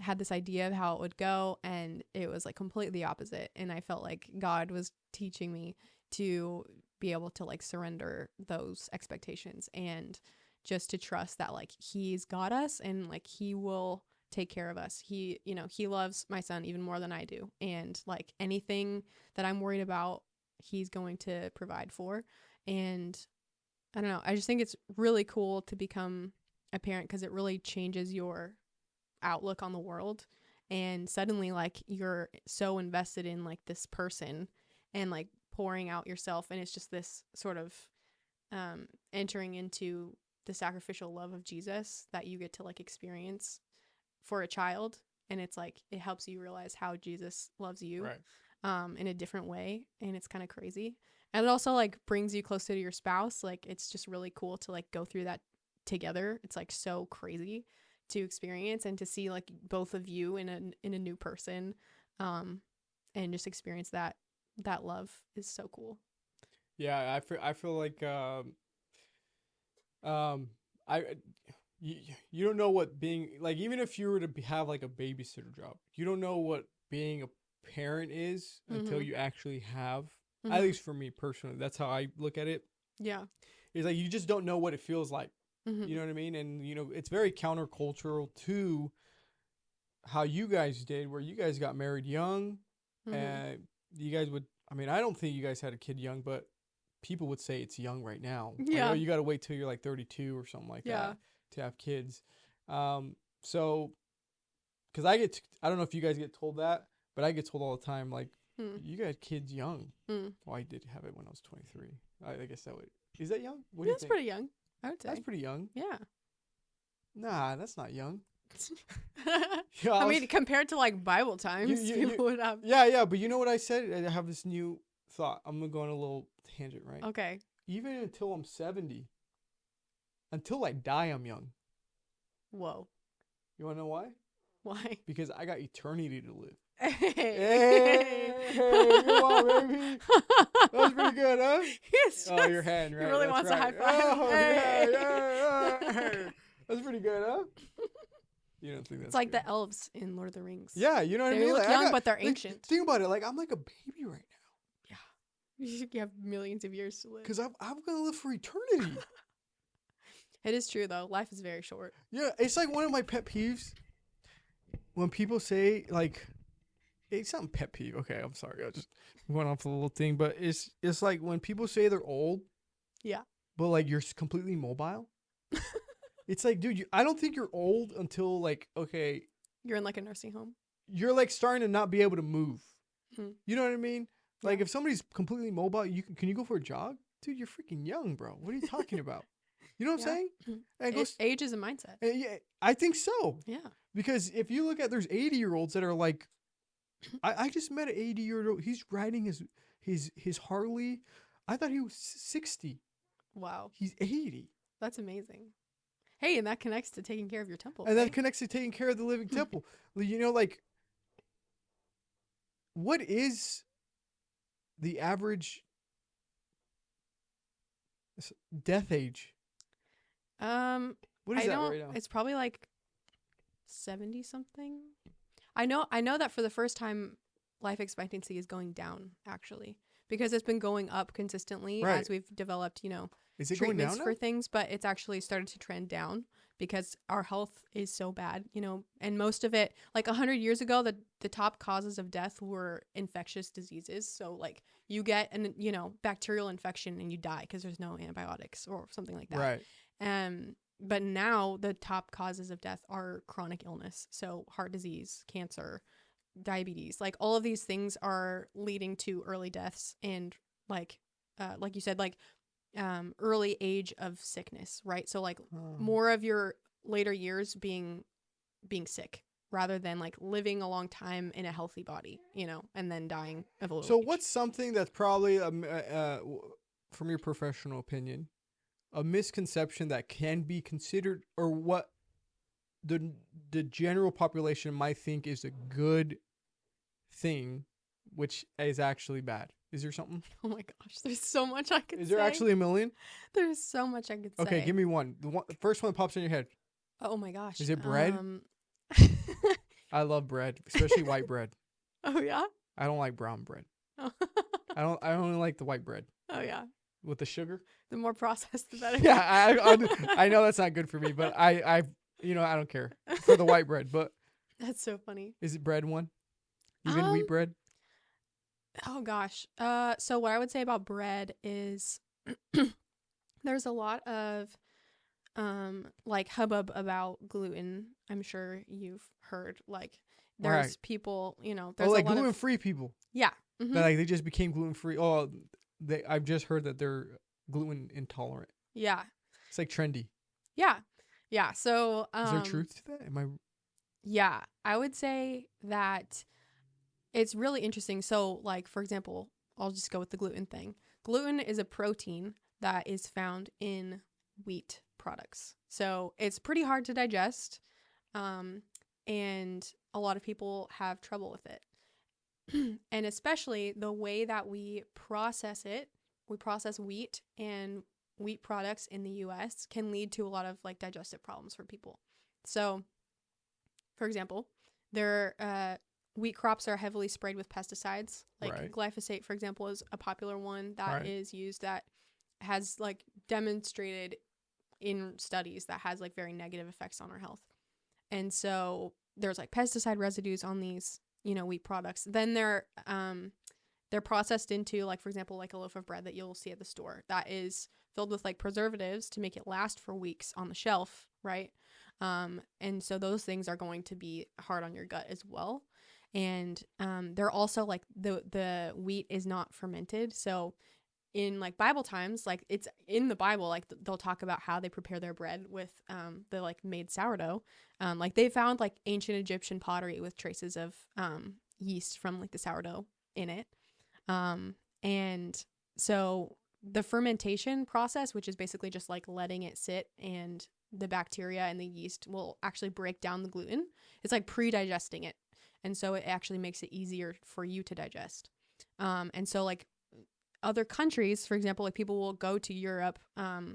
had this idea of how it would go, and it was like completely opposite. And I felt like God was teaching me to be able to like surrender those expectations and just to trust that like he's got us and like he will take care of us. He loves my son even more than I do. And like anything that I'm worried about, he's going to provide for. And I don't know. I just think it's really cool to become a parent because it really changes your outlook on the world. And suddenly like you're so invested in like this person and like pouring out yourself. And it's just this sort of entering into the sacrificial love of Jesus that you get to like experience for a child. And it's like it helps you realize how Jesus loves you, right, in a different way. And it's kind of crazy. And it also like brings you closer to your spouse. Like it's just really cool to like go through that together. It's like so crazy to experience and to see like both of you in a new person, and just experience that love is so cool. Yeah, I feel like I you don't know what being like, even if you were to have like a babysitter job, you don't know what being a parent is until you actually have. At least for me personally, that's how I look at it. Yeah, it's like you just don't know what it feels like. You know what I mean? And it's very countercultural to how you guys did, where you guys got married young, and you guys would. I mean, I don't think you guys had a kid young, but people would say it's young right now. Yeah. I know you got to wait till you're like 32 or something like that to have kids. So, because I don't know if you guys get told that, but I get told all the time, like, you got kids young. Well, I did have it when I was 23. I guess that would. Is that young? What do you think? That's pretty young, I would say. That's pretty young. Yeah. Nah, that's not young. Yeah, I mean, compared to like Bible times, people would have. Yeah, but you know what I said? I have this new thought. I'm gonna go on a little tangent, right? Okay. Even until I'm 70, until I die, I'm young. Whoa. You wanna know why? Why? Because I got eternity to live. Hey, come on, baby. That was pretty good, huh? Oh, your hand, right? He really wants a high five. Oh, hey. yeah. That's pretty good, huh? You don't think that's it's like good. The elves in Lord of the Rings. Yeah, you know what I mean? They look like, young, but they're ancient. Think about it. Like, I'm like a baby right now. Yeah. You have millions of years to live. Because I'm going to live for eternity. It is true though. Life is very short. Yeah, it's like one of my pet peeves when people say like, it's not a pet peeve. Okay, I'm sorry. I just went off a little thing, but it's like when people say they're old. Yeah. But like you're completely mobile. It's like, dude, I don't think you're old until like, okay, You're in like a nursing home. you're like starting to not be able to move. Mhm. You know what I mean? Like Yeah. if somebody's completely mobile, can you go for a jog? Dude, you're freaking young, bro. What are you talking about? You know what I'm Yeah. saying? Mhm. And it goes, Age is a mindset. yeah, I think so. Yeah. Because if you look at there's 80-year-olds that are like, I just met an 80-year-old. He's riding his Harley. I thought he was 60. Wow. He's 80. That's amazing. Hey, and that connects to taking care of your temple. And right? that connects to taking care of the living temple. You know, like, what is the average death age? What is I that don't. right now? It's probably like 70 something. I know that for the first time, life expectancy is going down actually because it's been going up consistently Right. as we've developed, Is it going treatments down for now? things, but it's actually started to trend down because our health is so bad, and most of it, like 100 years ago, the top causes of death were infectious diseases. So like you get an, bacterial infection and you die because there's no antibiotics or something like that. Right. But now the top causes of death are chronic illness. So heart disease, cancer, diabetes, like all of these things are leading to early deaths and like you said, like early age of sickness, right? So like more of your later years being sick rather than like living a long time in a healthy body, and then dying of old So age. what's something that's probably, from your professional opinion, a misconception that can be considered, or what the general population might think is a good thing, which is actually bad? Is there something? Oh my gosh, there's so much I could say. Is there actually a million? There's so much I could say. Okay, give me one. The first one that pops in your head. Oh my gosh. Is it bread? I love bread, especially white bread. Oh yeah. I don't like brown bread. Oh. I only like the white bread Oh yeah. with the sugar. The more processed, the better. Yeah, I know that's not good for me, but I don't care for the white bread. But That's so funny. is it bread one? Even wheat bread? Oh gosh. So what I would say about bread is there's a lot of like hubbub about gluten. I'm sure you've heard like there's Right. people, there's like a lot gluten free people. Yeah. Mm-hmm. That like they just became gluten free. Oh, I've just heard that they're gluten intolerant. Yeah. It's like trendy. Yeah. Yeah. So Is there truth to that? Am I? Yeah, I would say that it's really interesting. So, like, for example, I'll just go with the gluten thing. Gluten is a protein that is found in wheat products. So, it's pretty hard to digest, and a lot of people have trouble with it. And especially the way that we process it, we process wheat and wheat products in the US can lead to a lot of, like, digestive problems for people. So, for example, wheat crops are heavily sprayed with pesticides. Like Right. glyphosate, for example, is a popular one that Right. is used that has like demonstrated in studies that has like very negative effects on our health. And so there's like pesticide residues on these, wheat products. Then they're processed into, like, for example, like a loaf of bread that you'll see at the store that is filled with like preservatives to make it last for weeks on the shelf, right? And so those things are going to be hard on your gut as well. And they're also like the wheat is not fermented. So in like Bible times, like it's in the Bible, like they'll talk about how they prepare their bread with the like made sourdough. Like they found like ancient Egyptian pottery with traces of yeast from like the sourdough in it. And so the fermentation process, which is basically just like letting it sit, and the bacteria and the yeast will actually break down the gluten. It's like pre-digesting it. And so it actually makes it easier for you to digest. And so like other countries, for example, like people will go to Europe,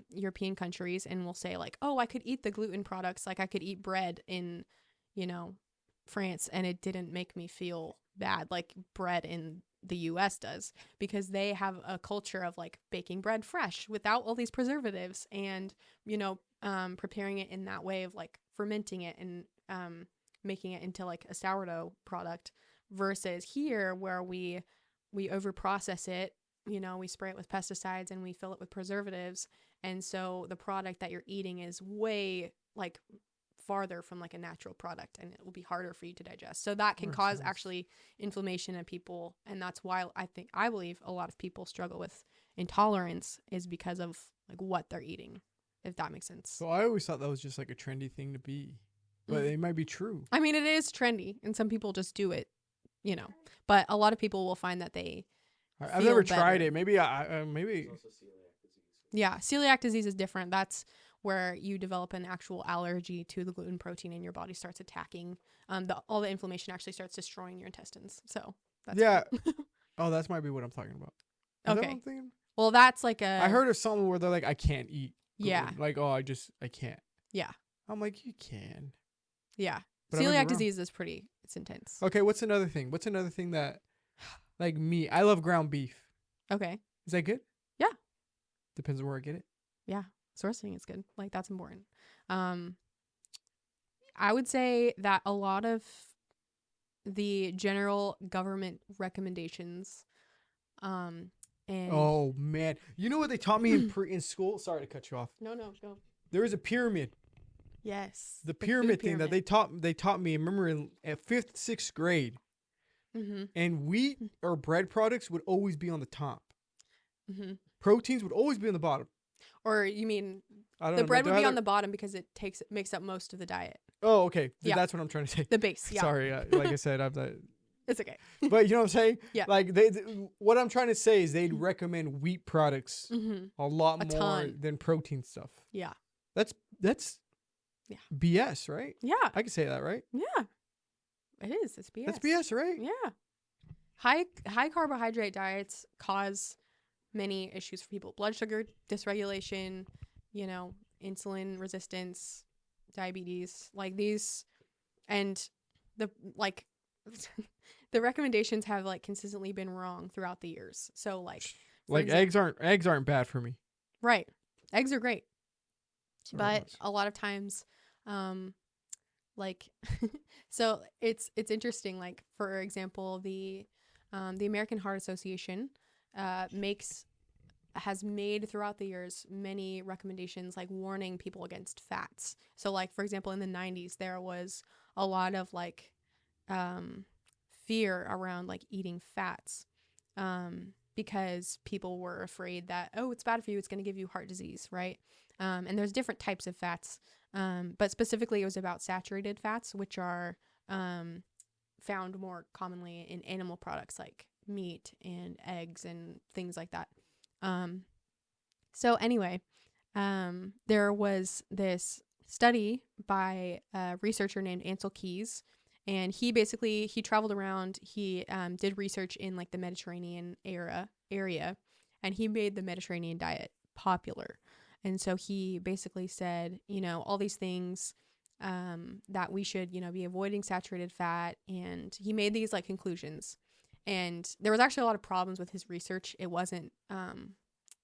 European countries, and will say like, oh, I could eat the gluten products. Like I could eat bread in, France, and it didn't make me feel bad. Like bread in the US does, because they have a culture of like baking bread fresh without all these preservatives and, preparing it in that way of like fermenting it and making it into like a sourdough product, versus here where we over process it, we spray it with pesticides and we fill it with preservatives. And so the product that you're eating is way like farther from like a natural product, and it will be harder for you to digest. So that can cause actually inflammation in people. And that's why I believe a lot of people struggle with intolerance is because of like what they're eating, if that makes sense. So I always thought that was just like a trendy thing to be, but it might be true. I mean, it is trendy and some people just do it, but a lot of people will find that I've never tried it. Maybe maybe. Yeah, celiac disease is different. That's where you develop an actual allergy to the gluten protein and your body starts attacking. All the inflammation actually starts destroying your intestines. So that's Oh, that might be what I'm talking about. Is okay. That what I'm thinking? Well, that's like I heard of something where they're like, I can't eat gluten. Yeah. Like, I can't. Yeah. I'm like, you can. Yeah. But celiac disease is it's intense. Okay, what's another thing? What's another thing that, like me, I love ground beef. Okay. Is that good? Yeah. Depends on where I get it. Yeah. Sourcing is good. Like, that's important. I would say that a lot of the general government recommendations, and oh man, you know what they taught me in school? Sorry to cut you off. No, go. There was a pyramid. Yes. The pyramid thing that they taught me. I remember in 5th, 6th grade. Mm-hmm. And wheat or bread products would always be on the top. Mm-hmm. Proteins would always be on the bottom. Or you mean the bread would be on the bottom because it makes up most of the diet. Oh, okay. Yeah. That's what I'm trying to say. The base. Yeah. Sorry. Like I said, it's okay. But you know what I'm saying? Yeah. Like what I'm trying to say is they'd recommend wheat products a lot more than protein stuff. Yeah. That's BS, right? Yeah. I can say that, right? Yeah. It is. It's BS. That's BS, right? Yeah. High carbohydrate diets cause many issues for people. Blood sugar dysregulation, insulin resistance, diabetes, like these, and the the recommendations have like consistently been wrong throughout the years. So like eggs aren't bad for me. Right. Eggs are great. But a lot of times so it's interesting, like for example, the American Heart Association has made throughout the years many recommendations like warning people against fats. So like for example, in the 90s there was a lot of like fear around like eating fats because people were afraid that, oh, it's bad for you, it's going to give you heart disease, right? And there's different types of fats, but specifically it was about saturated fats, which are found more commonly in animal products like meat and eggs and things like that. So anyway, there was this study by a researcher named Ansel Keys, and he traveled around. He did research in like the Mediterranean area, and he made the Mediterranean diet popular. And so he basically said, all these things that we should, be avoiding saturated fat. And he made these like conclusions. And there was actually a lot of problems with his research. It wasn't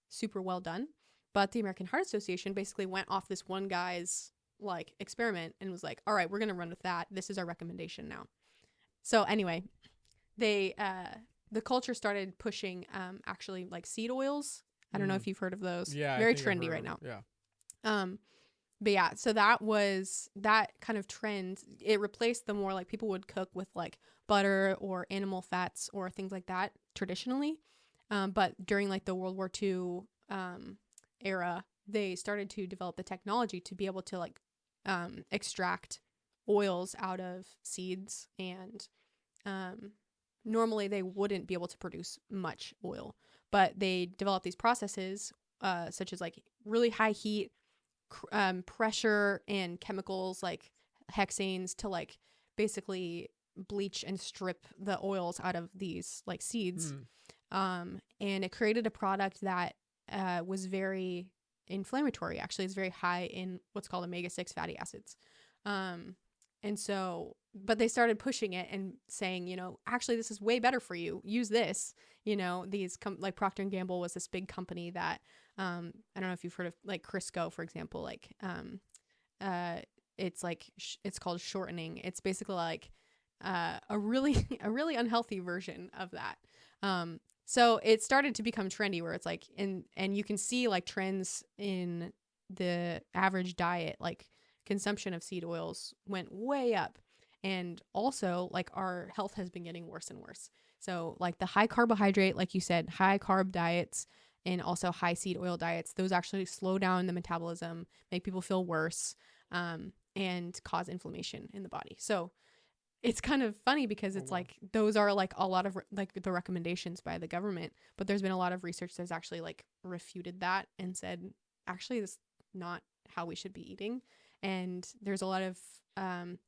super well done. But the American Heart Association basically went off this one guy's like experiment and was like, all right, we're going to run with that. This is our recommendation now. So anyway, the culture started pushing actually like seed oils. I don't know if you've heard of those. Yeah. Very trendy right now. Yeah. But yeah, so that kind of trend, it replaced the more like people would cook with like butter or animal fats or things like that traditionally. But during like the World War II era, they started to develop the technology to be able to like extract oils out of seeds, and normally they wouldn't be able to produce much oil, but they developed these processes such as like really high heat, pressure, and chemicals like hexanes to like basically bleach and strip the oils out of these like seeds. And it created a product that was very inflammatory. Actually, it's very high in what's called omega-6 fatty acids. And so, but they started pushing it and saying, you know, actually this is way better for you. Use this. You know, these like Procter and Gamble was this big company that I don't know if you've heard of like Crisco, for example, like uh it's like it's called shortening. It's basically like a really a really unhealthy version of that. So it started to become trendy where it's like and you can see like trends in the average diet, like consumption of seed oils went way up. And also like our health has been getting worse and worse. So like the high carbohydrate, like you said, high carb diets and also high seed oil diets, those actually slow down the metabolism, make people feel worse, and cause inflammation in the body. So it's kind of funny because it's like those are like a lot of like the recommendations by the government, but there's been a lot of research that's actually like refuted that and said actually this is not how we should be eating. And there's a lot of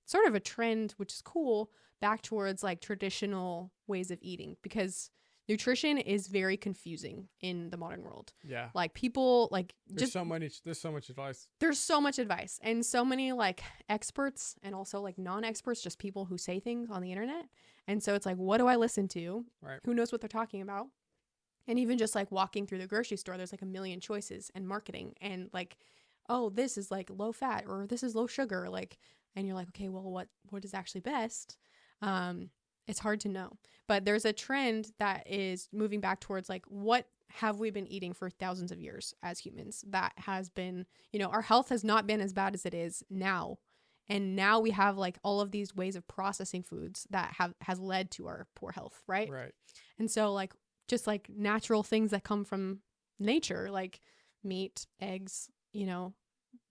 sort of a trend, which is cool, back towards like traditional ways of eating, because nutrition is very confusing in the modern world. Yeah. Like people like there's so much advice. There's so much advice and so many like experts and also like non-experts, just people who say things on the internet. And so it's like, what do I listen to? Right. Who knows what they're talking about? And even just like walking through the grocery store, there's like a million choices and marketing and like, oh, this is like low fat or this is low sugar. Like, and you're like, okay, well, what is actually best? It's hard to know, but there's a trend that is moving back towards like, what have we been eating for thousands of years as humans? That has been, you know, our health has not been as bad as it is now. And now we have like all of these ways of processing foods that has led to our poor health. Right. Right. And so like, just like natural things that come from nature, like meat, eggs, you know,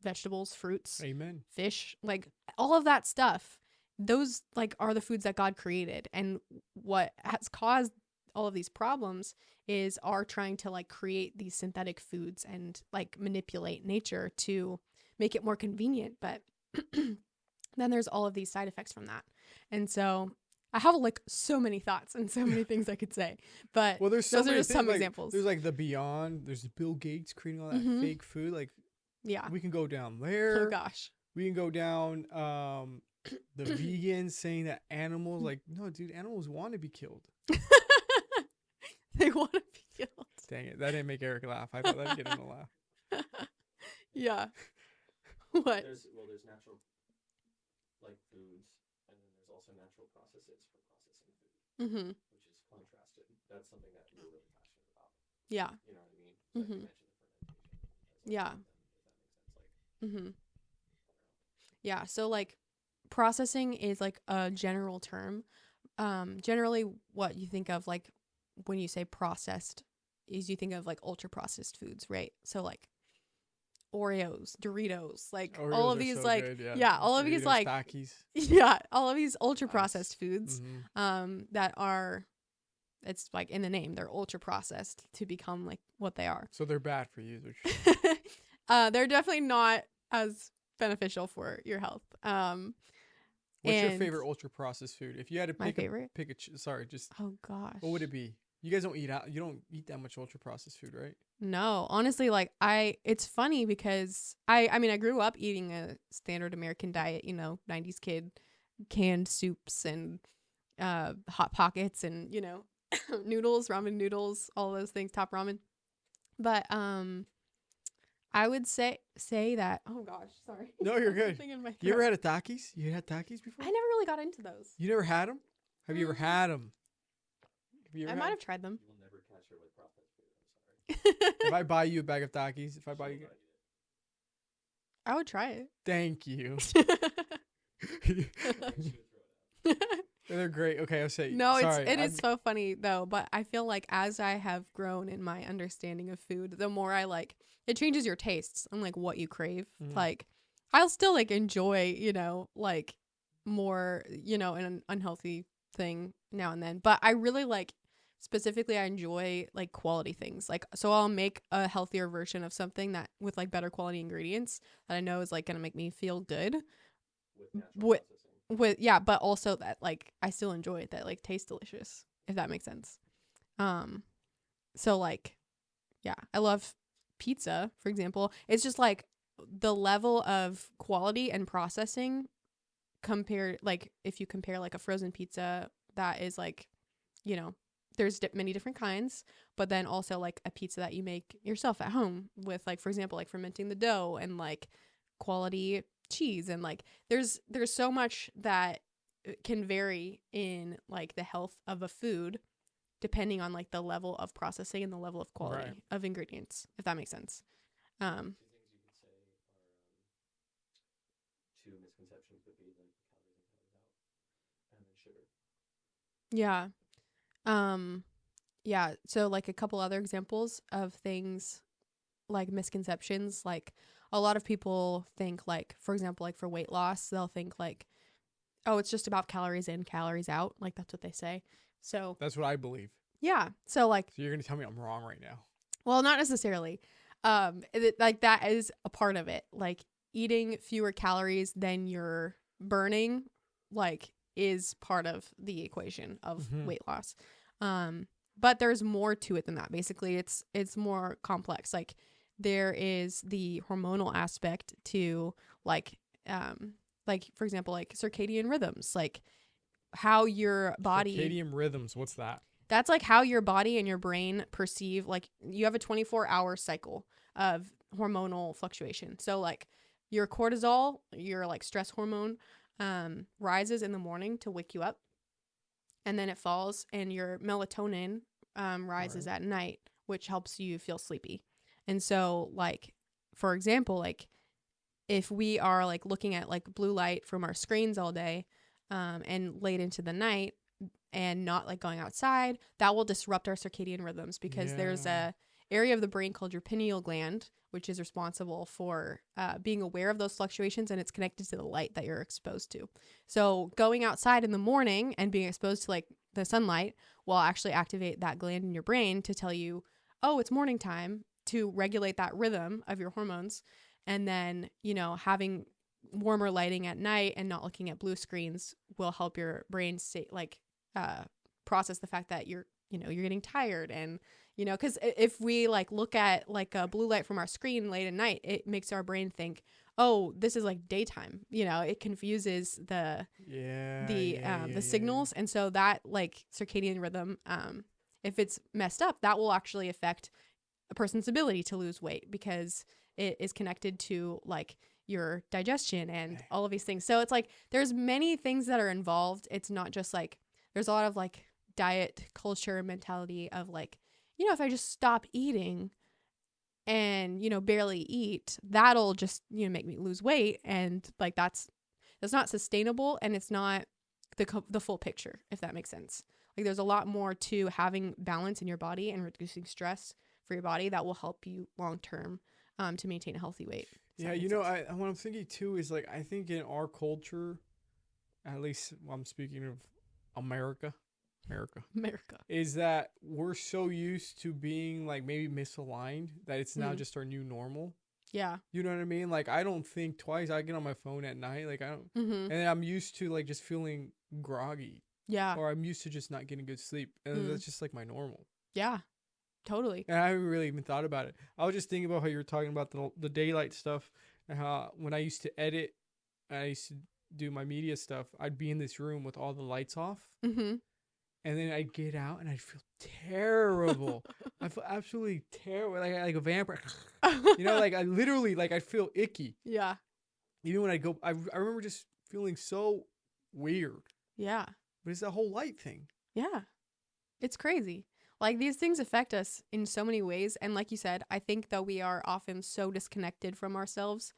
vegetables, fruits, amen, fish, like all of that stuff. Those like are the foods that God created. And what has caused all of these problems is our trying to like create these synthetic foods and like manipulate nature to make it more convenient. But then there's all of these side effects from that. And so I have like so many thoughts and so many things I could say, but well, there's those are just some like, examples. There's like the Byond, there's Bill Gates creating all that fake food. Like, yeah, we can go down there. Oh gosh, we can go down the vegans saying that animals, like, no, dude, animals want to be killed. They want to be killed. Dang it, that didn't make Eric laugh. I thought that'd get him to laugh. Yeah. What? There's natural like foods, and then there's also natural processes for processing food, which is contrasted. That's something that you're really passionate about. Yeah. You know what I mean? Like you mentioned the fermentation. Yeah. If that makes sense. Like. Yeah. So like processing is like a general term. Generally what you think of like when you say processed is you think of like ultra processed foods, right? So like Oreos, Doritos, like Oreos all of these so like good, yeah, all of Doritos, these like Takis. Yeah, all of these ultra processed foods that are, it's like in the name, they're ultra processed to become like what they are. So they're bad for you. They're definitely not as beneficial for your health. What's your favorite ultra processed food? If you had to pick oh gosh, what would it be? You guys don't eat out. You don't eat that much ultra processed food, right? No, honestly, like it's funny because I mean, I grew up eating a standard American diet, you know, 90s kid, canned soups and Hot Pockets and, you know, noodles, ramen noodles, all those things, top ramen. But I would say that, oh gosh, sorry. No, you're good. You ever had a Takis? You had Takis before? I never really got into those. You never had them? Have you ever had them? I might have tried them. You will never catch her with processed food. I'm sorry. If I buy you a bag of Takis, if I buy you, I would try it. Thank you. They're great. Okay, I'll say. No, it is so funny though. But I feel like as I have grown in my understanding of food, the more I like, it changes your tastes and like what you crave. Like, I'll still like enjoy, you know, like more, you know, an unhealthy thing now and then. But I really like. Specifically, I enjoy like quality things. Like, so I'll make a healthier version of something that with like better quality ingredients that I know is like going to make me feel good. With yeah, but also that like I still enjoy it, that like tastes delicious, if that makes sense. So like, yeah, I love pizza, for example. It's just like the level of quality and processing compare, like, if you compare like a frozen pizza that is like, you know, there's many different kinds, but then also like a pizza that you make yourself at home with, like, for example, like fermenting the dough and like quality cheese, and like there's so much that can vary in like the health of a food depending on like the level of processing and the level of quality Right. of ingredients, if that makes sense. Um, Two things you could say are two misconceptions would be like calories in, calories out, and then sugar. yeah. Yeah. So like a couple other examples of things like misconceptions, like a lot of people think, like, for example, like for weight loss, they'll think like, oh, it's just about calories in, calories out. Like that's what they say. So That's what I believe. yeah. So like, So you're gonna tell me I'm wrong right now? well, not necessarily. Like that is a part of it. Like eating fewer calories than you're burning, like, is part of the equation of Mhm. weight loss. But there's more to it than that. Basically, it's more complex. Like there is the hormonal aspect to like for example, like circadian rhythms, like how your body, Circadian rhythms. What's that? that's like how your body and your brain perceive, like you have a 24-hour cycle of hormonal fluctuation. So like your cortisol, your like stress hormone, rises in the morning to wake you up, and then it falls, and your melatonin rises Right. at night, which helps you feel sleepy. And so like, for example, like if we are like looking at like blue light from our screens all day, and late into the night, and not like going outside, that will disrupt our circadian rhythms, because there's Yeah. a area of the brain called your pineal gland, which is responsible for being aware of those fluctuations, and it's connected to the light that you're exposed to. So going outside in the morning and being exposed to like the sunlight will actually activate that gland in your brain to tell you, oh, it's morning time, to regulate that rhythm of your hormones. And then, you know, having warmer lighting at night and not looking at blue screens will help your brain stay like process the fact that you're getting tired. And because if we like look at like a blue light from our screen late at night, it makes our brain think, oh, this is like daytime. It confuses the Yeah. the signals. And so that like circadian rhythm, if it's messed up, that will actually affect a person's ability to lose weight, because it is connected to like your digestion and all of these things. So it's like there's many things that are involved. It's not just like, there's a lot of like diet culture mentality of like, if I just stop eating and barely eat, that'll just make me lose weight. And like that's not sustainable, and it's not the full picture, if that makes sense. Like there's a lot more to having balance in your body and reducing stress for your body that will help you long term, to maintain a healthy weight. Yeah, what I'm thinking too is like, I think in our culture, at least I'm speaking of America, America. is that we're so used to being like maybe misaligned that it's now just our new normal. Yeah. You know what I mean? Like I don't think twice. I get on my phone at night, like I don't, and I'm used to like just feeling groggy. Yeah. Or I'm used to just not getting good sleep, and that's just like my normal. Yeah. Totally. And I haven't really even thought about it. I was just thinking about how you were talking about the daylight stuff, and how when I used to edit, I used to do my media stuff, I'd be in this room with all the lights off. Mm-hmm. And then I'd get out and I'd feel terrible. I feel absolutely terrible, like a vampire. Like I literally, like I feel icky. Yeah. Even when I go, I remember just feeling so weird. Yeah. But it's that whole light thing. Yeah. It's crazy. Like these things affect us in so many ways. And like you said, I think that we are often so disconnected from ourselves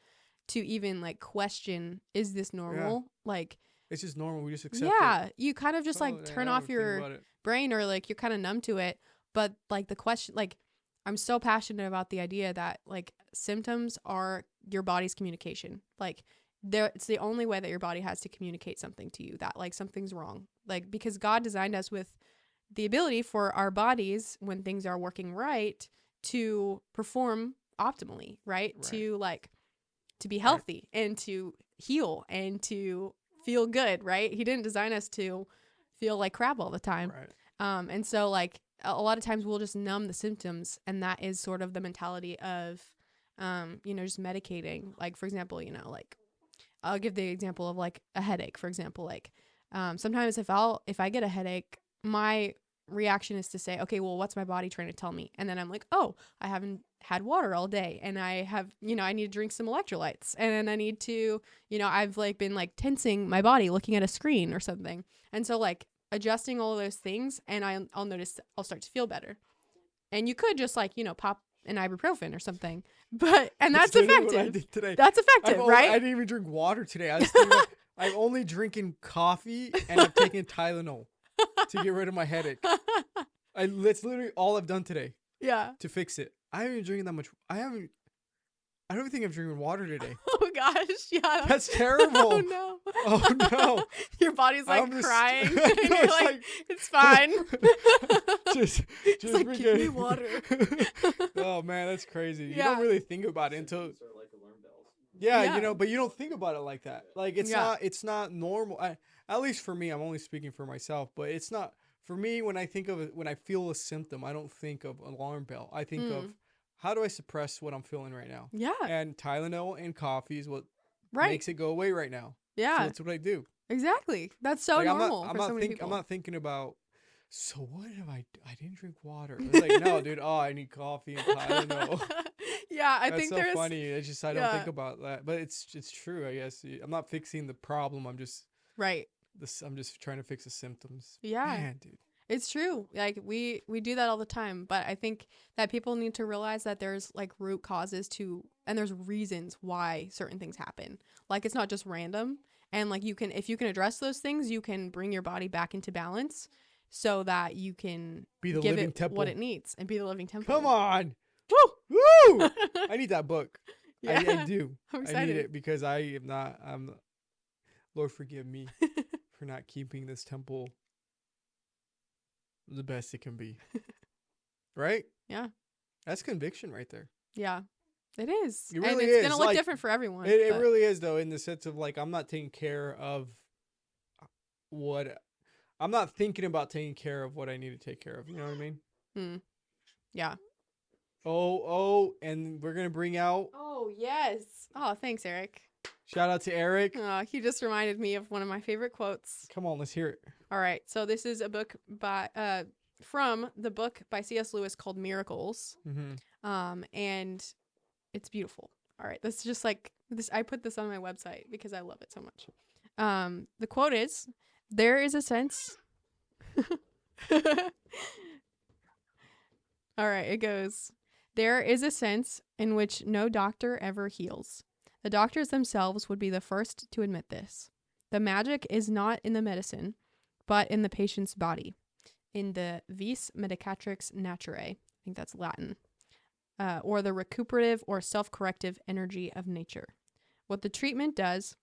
to even like question, is this normal? Yeah. Like, it's just normal. We just accept it. Yeah. You kind of just like turn off your brain, or like you're kind of numb to it. But like the question, like I'm so passionate about the idea that like symptoms are your body's communication. Like it's the only way that your body has to communicate something to you, that like something's wrong. Like because God designed us with the ability for our bodies, when things are working right, to perform optimally, right? To be healthy and to heal and to feel good, right? He didn't design us to feel like crap all the time. Right. And so like a lot of times we'll just numb the symptoms, and that is sort of the mentality of just medicating. Like for example, like I'll give the example of like a headache, for example. Like sometimes if I get a headache, my reaction is to say, okay, well, what's my body trying to tell me? And then I'm like, oh, I haven't had water all day, and I have, I need to drink some electrolytes, and then I need to, I've like been like tensing my body looking at a screen or something. And so like adjusting all of those things, and I'll notice I'll start to feel better. And you could just like, pop an ibuprofen or something, and that's literally what I effective. did today. That's effective, right? I didn't even drink water today. I was thinking, I'm only drinking coffee, and I'm taking Tylenol to get rid of my headache. That's literally all I've done today. Yeah. To fix it. I haven't been drinking that much. I don't even think I'm drinking water today. Oh gosh, yeah. That's terrible. Oh no. Oh no. Your body's like I'm just- crying. I And know, you're it's like, it's fine. just like, forget- give me water. Oh man, that's crazy. You Yeah. don't really think about it until Symptoms are like alarm bells. yeah, Yeah. but you don't think about it like that. Like Yeah. it's not normal. At least for me, I'm only speaking for myself, but it's not for me when I think of it, when I feel a symptom, I don't think of alarm bell. I think of how do I suppress what I'm feeling right now? Yeah. And Tylenol and coffee is what Right. makes it go away right now. So Yeah. that's what I do. Exactly. That's so Like, normal for so many I'm people. not thinking about. So what have I didn't drink water. It's like no, dude. Oh, I need coffee and Tylenol. Yeah, I That's think so there's funny. It's just I don't yeah. think about that, but it's true. I guess I'm not fixing the problem. I'm just right. trying to fix the symptoms. Yeah. Man, dude. It's true. Like we do that all the time, but I think that people need to realize that there's like root causes to, and there's reasons why certain things happen. Like it's not just random, and like if you can address those things, you can bring your body back into balance so that you can Be the give living it temple. what it needs and be the living temple. Come on. Woo! Woo! I need that book. Yeah. I do. I'm I excited. need it because I'm Lord forgive me for not keeping this temple the best it can be. Right? Yeah. That's conviction right there. Yeah. It is. It really and it's is. gonna look Like, different for everyone. It but- really is though, in the sense of like I'm not taking care of I'm not thinking about taking care of what I need to take care of. You know what I mean? Yeah. Oh, and we're gonna bring out Oh yes. Oh, thanks, Eric. shout out to Eric. He just reminded me of one of my favorite quotes. Come on, let's hear it. All right. So this is a book from the book by C.S. Lewis called Miracles. Mm-hmm. And it's beautiful. All right. That's just like this. I put this on my website because I love it so much. The quote is, there is a sense. All right. It goes, there is a sense in which no doctor ever heals. The doctors themselves would be the first to admit this. The magic is not in the medicine, but in the patient's body, in the vis medicatrix naturae. I think that's Latin. Or the recuperative or self-corrective energy of nature. What the treatment does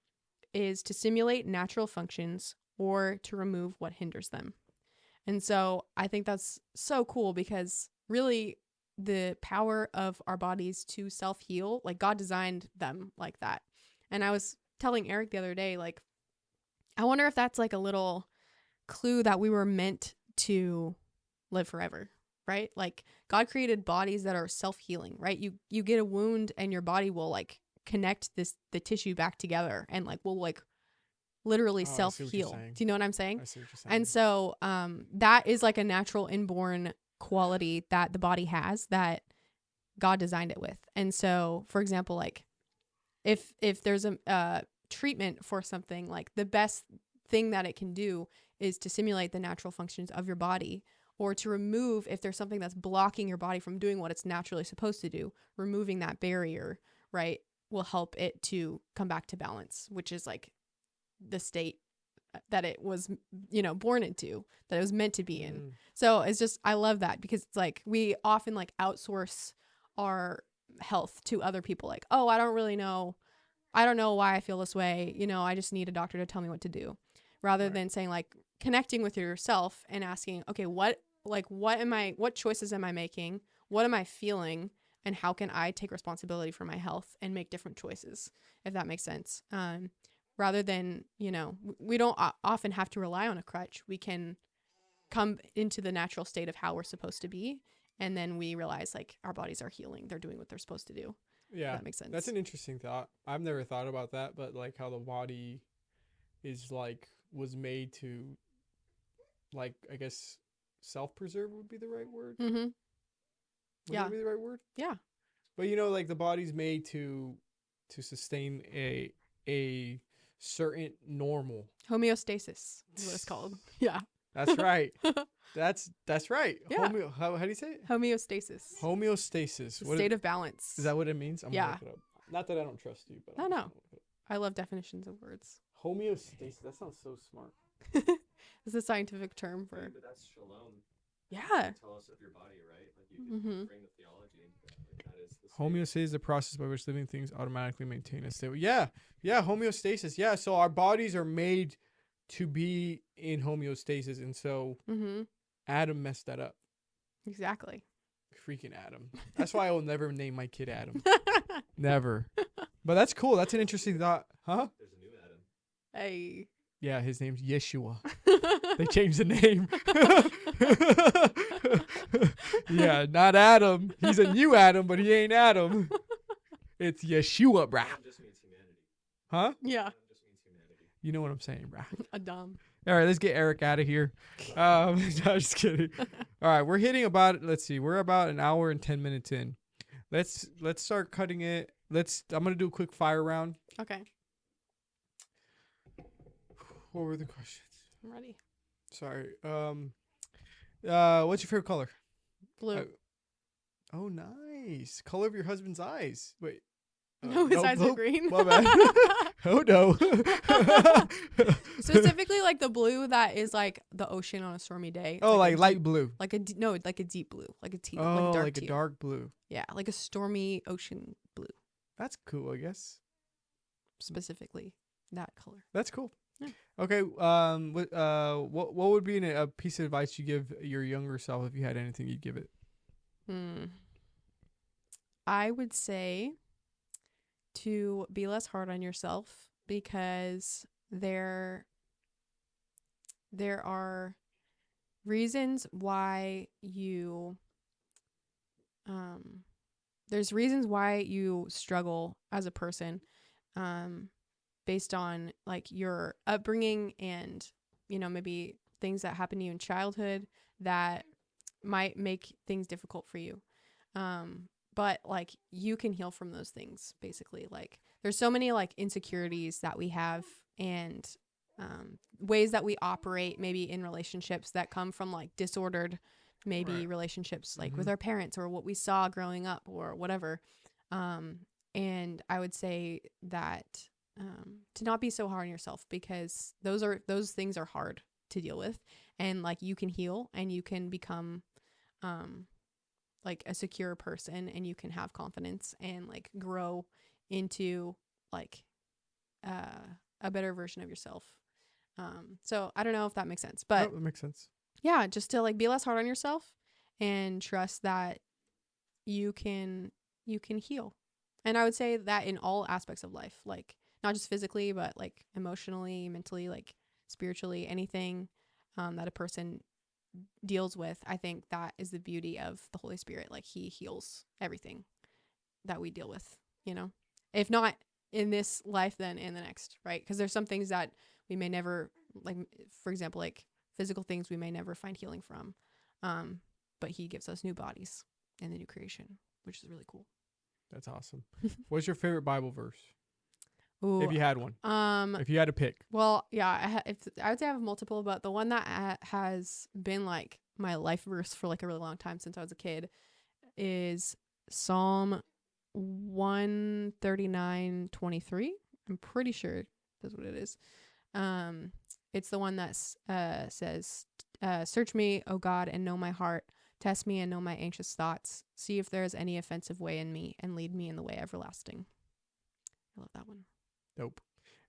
is to simulate natural functions or to remove what hinders them. And so I think that's so cool because really the power of our bodies to self-heal, like God designed them like that. And I was telling Eric the other day, like, I wonder if that's like a little clue that we were meant to live forever, right? Like God created bodies that are self-healing, right? You get a wound and your body will like connect the tissue back together and like will like literally Oh, I see what you're self-heal. saying. Do you know what I'm saying? I see what you're saying. And so that is like a natural inborn quality that the body has that God designed it with. And so, for example, like if there's a treatment for something, like the best thing that it can do is to simulate the natural functions of your body, or to remove, if there's something that's blocking your body from doing what it's naturally supposed to do, removing that barrier, right, will help it to come back to balance, which is like the state that it was, born into, that it was meant to be in. So it's just, I love that because it's like we often like outsource our health to other people. Like, oh, I don't really know. I don't know why I feel this way. I just need a doctor to tell me what to do, rather than saying like connecting with yourself and asking, okay, what choices am I making? What am I feeling? And how can I take responsibility for my health and make different choices, if that makes sense? Rather than, we don't often have to rely on a crutch. We can come into the natural state of how we're supposed to be. And then we realize like our bodies are healing. They're doing what they're supposed to do. Yeah. That makes sense. That's an interesting thought. I've never thought about that, but like how the body is like was made to like I guess self-preserve would be the right word. Mm-hmm. Would Yeah. that be the right word? Yeah. But you know, like the body's made to sustain a certain normal. Homeostasis is what it's called. Yeah. That's right. That's right. Yeah. How do you say it? Homeostasis. Homeostasis. The What state of balance. is that? What it means? I'm Yeah. gonna look it up. Not that I don't trust you, but No, I'm no. just gonna look it up. I love definitions of words. Homeostasis. That sounds so smart. It's a scientific term for. But that's shalom. Yeah. Tell us of your body, right? Like you can Mm-hmm. bring the theology in. Like that is the state. Homeostasis is the process by which living things automatically maintain a state. Yeah, homeostasis. Yeah, so our bodies are made to be in homeostasis, and so Mm-hmm. Adam messed that up. Exactly. Freaking Adam. That's why I will never name my kid Adam. Never. But that's cool. That's an interesting thought. Huh? There's a new Adam. Hey. Yeah, his name's Yeshua. They changed the name. Yeah, not Adam. He's a new Adam, but he ain't Adam. It's Yeshua, brah. Adam just means humanity. Huh? Yeah. Adam just means humanity. You know what I'm saying, brah. Adam. All right, let's get Eric out of here. No, just kidding. All right, we're hitting about. Let's see, we're about an hour and 10 minutes in. Let's start cutting it. I'm gonna do a quick fire round. Okay. What were the questions? I'm ready. Sorry. What's your favorite color? Blue. Oh, nice. Color of your husband's eyes. Wait. No, his eyes are blue? green. My bad. Oh no. Specifically, like the blue that is like the ocean on a stormy day. It's Oh, a like deep- light blue. Like a like a deep blue, like a teal, Oh, like dark like teal. a dark blue. Yeah, like a stormy ocean blue, That's cool, I guess. specifically that color. That's cool. Yeah. Okay. What would be a piece of advice you give your younger self if you had anything you'd give it? I would say to be less hard on yourself because there are reasons why you there's reasons why you struggle as a person based on like your upbringing and maybe things that happened to you in childhood that might make things difficult for you. But like you can heal from those things basically. Like there's so many like insecurities that we have and ways that we operate maybe in relationships that come from like disordered maybe relationships like with our parents or what we saw growing up or whatever. And I would say that to not be so hard on yourself because those things are hard to deal with and like you can heal and you can become like a secure person and you can have confidence and like grow into like a better version of yourself. So I don't know if that makes sense, but that makes sense. Yeah, just to like be less hard on yourself and trust that you can heal. And I would say that in all aspects of life, like not just physically, but like emotionally, mentally, like spiritually, anything that a person deals with. I think that is the beauty of the Holy Spirit. Like he heals everything that we deal with, if not in this life, then in the next, right? Because there's some things that we may never, like, for example, like physical things we may never find healing from. But he gives us new bodies and the new creation, which is really cool. That's awesome. What's your favorite Bible verse? Ooh, If you had one. If you had to pick. Well, yeah, I would say I have multiple, but the one that has been like my life verse for like a really long time since I was a kid is Psalm 139:23. I'm pretty sure that's what it is. It's the one that says, "Search me, O God, and know my heart. Test me and know my anxious thoughts. See if there is any offensive way in me, and lead me in the way everlasting." I love that one. Dope.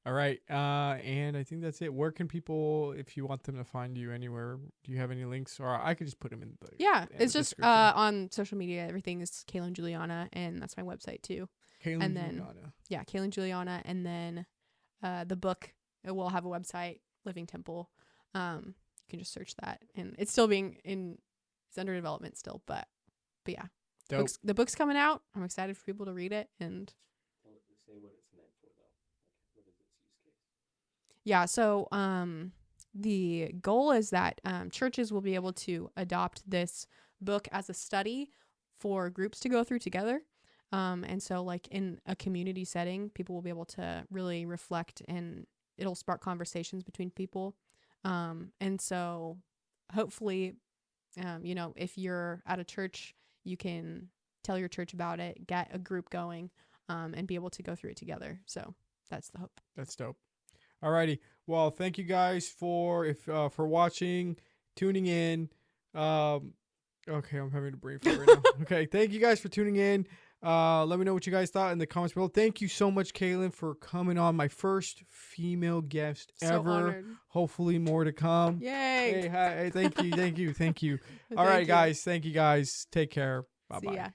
All right. And I think that's it. Where can people, if you want them to find you anywhere, do you have any links? Or I could just put them in the It's just description. on social media. Everything is Kailyn Julianna, and that's my website too. Kailyn and then- Julianna. Yeah, Kailyn Julianna, and then the book, it will have a website, Living Temple. You can just search that, and it's still it's under development still, but yeah, Dope. The book's coming out. I'm excited for people to read it. And Say what it's meant for, though. Like, what is its use case? yeah, so the goal is that churches will be able to adopt this book as a study for groups to go through together. And so like in a community setting, people will be able to really reflect, and it'll spark conversations between people. And so hopefully, if you're at a church, you can tell your church about it, get a group going, and be able to go through it together. So that's the hope. That's dope. Alrighty. Well, thank you guys for watching, tuning in. Okay, I'm having a brain fart right now. Okay, thank you guys for tuning in. Let me know what you guys thought in the comments below. Thank you so much, Kailyn, for coming on, my first female guest ever. Honored. Hopefully more to come. Yay. Hey, thank you. All Thank right, you. guys. Thank you guys. Take care. Bye-bye. See ya.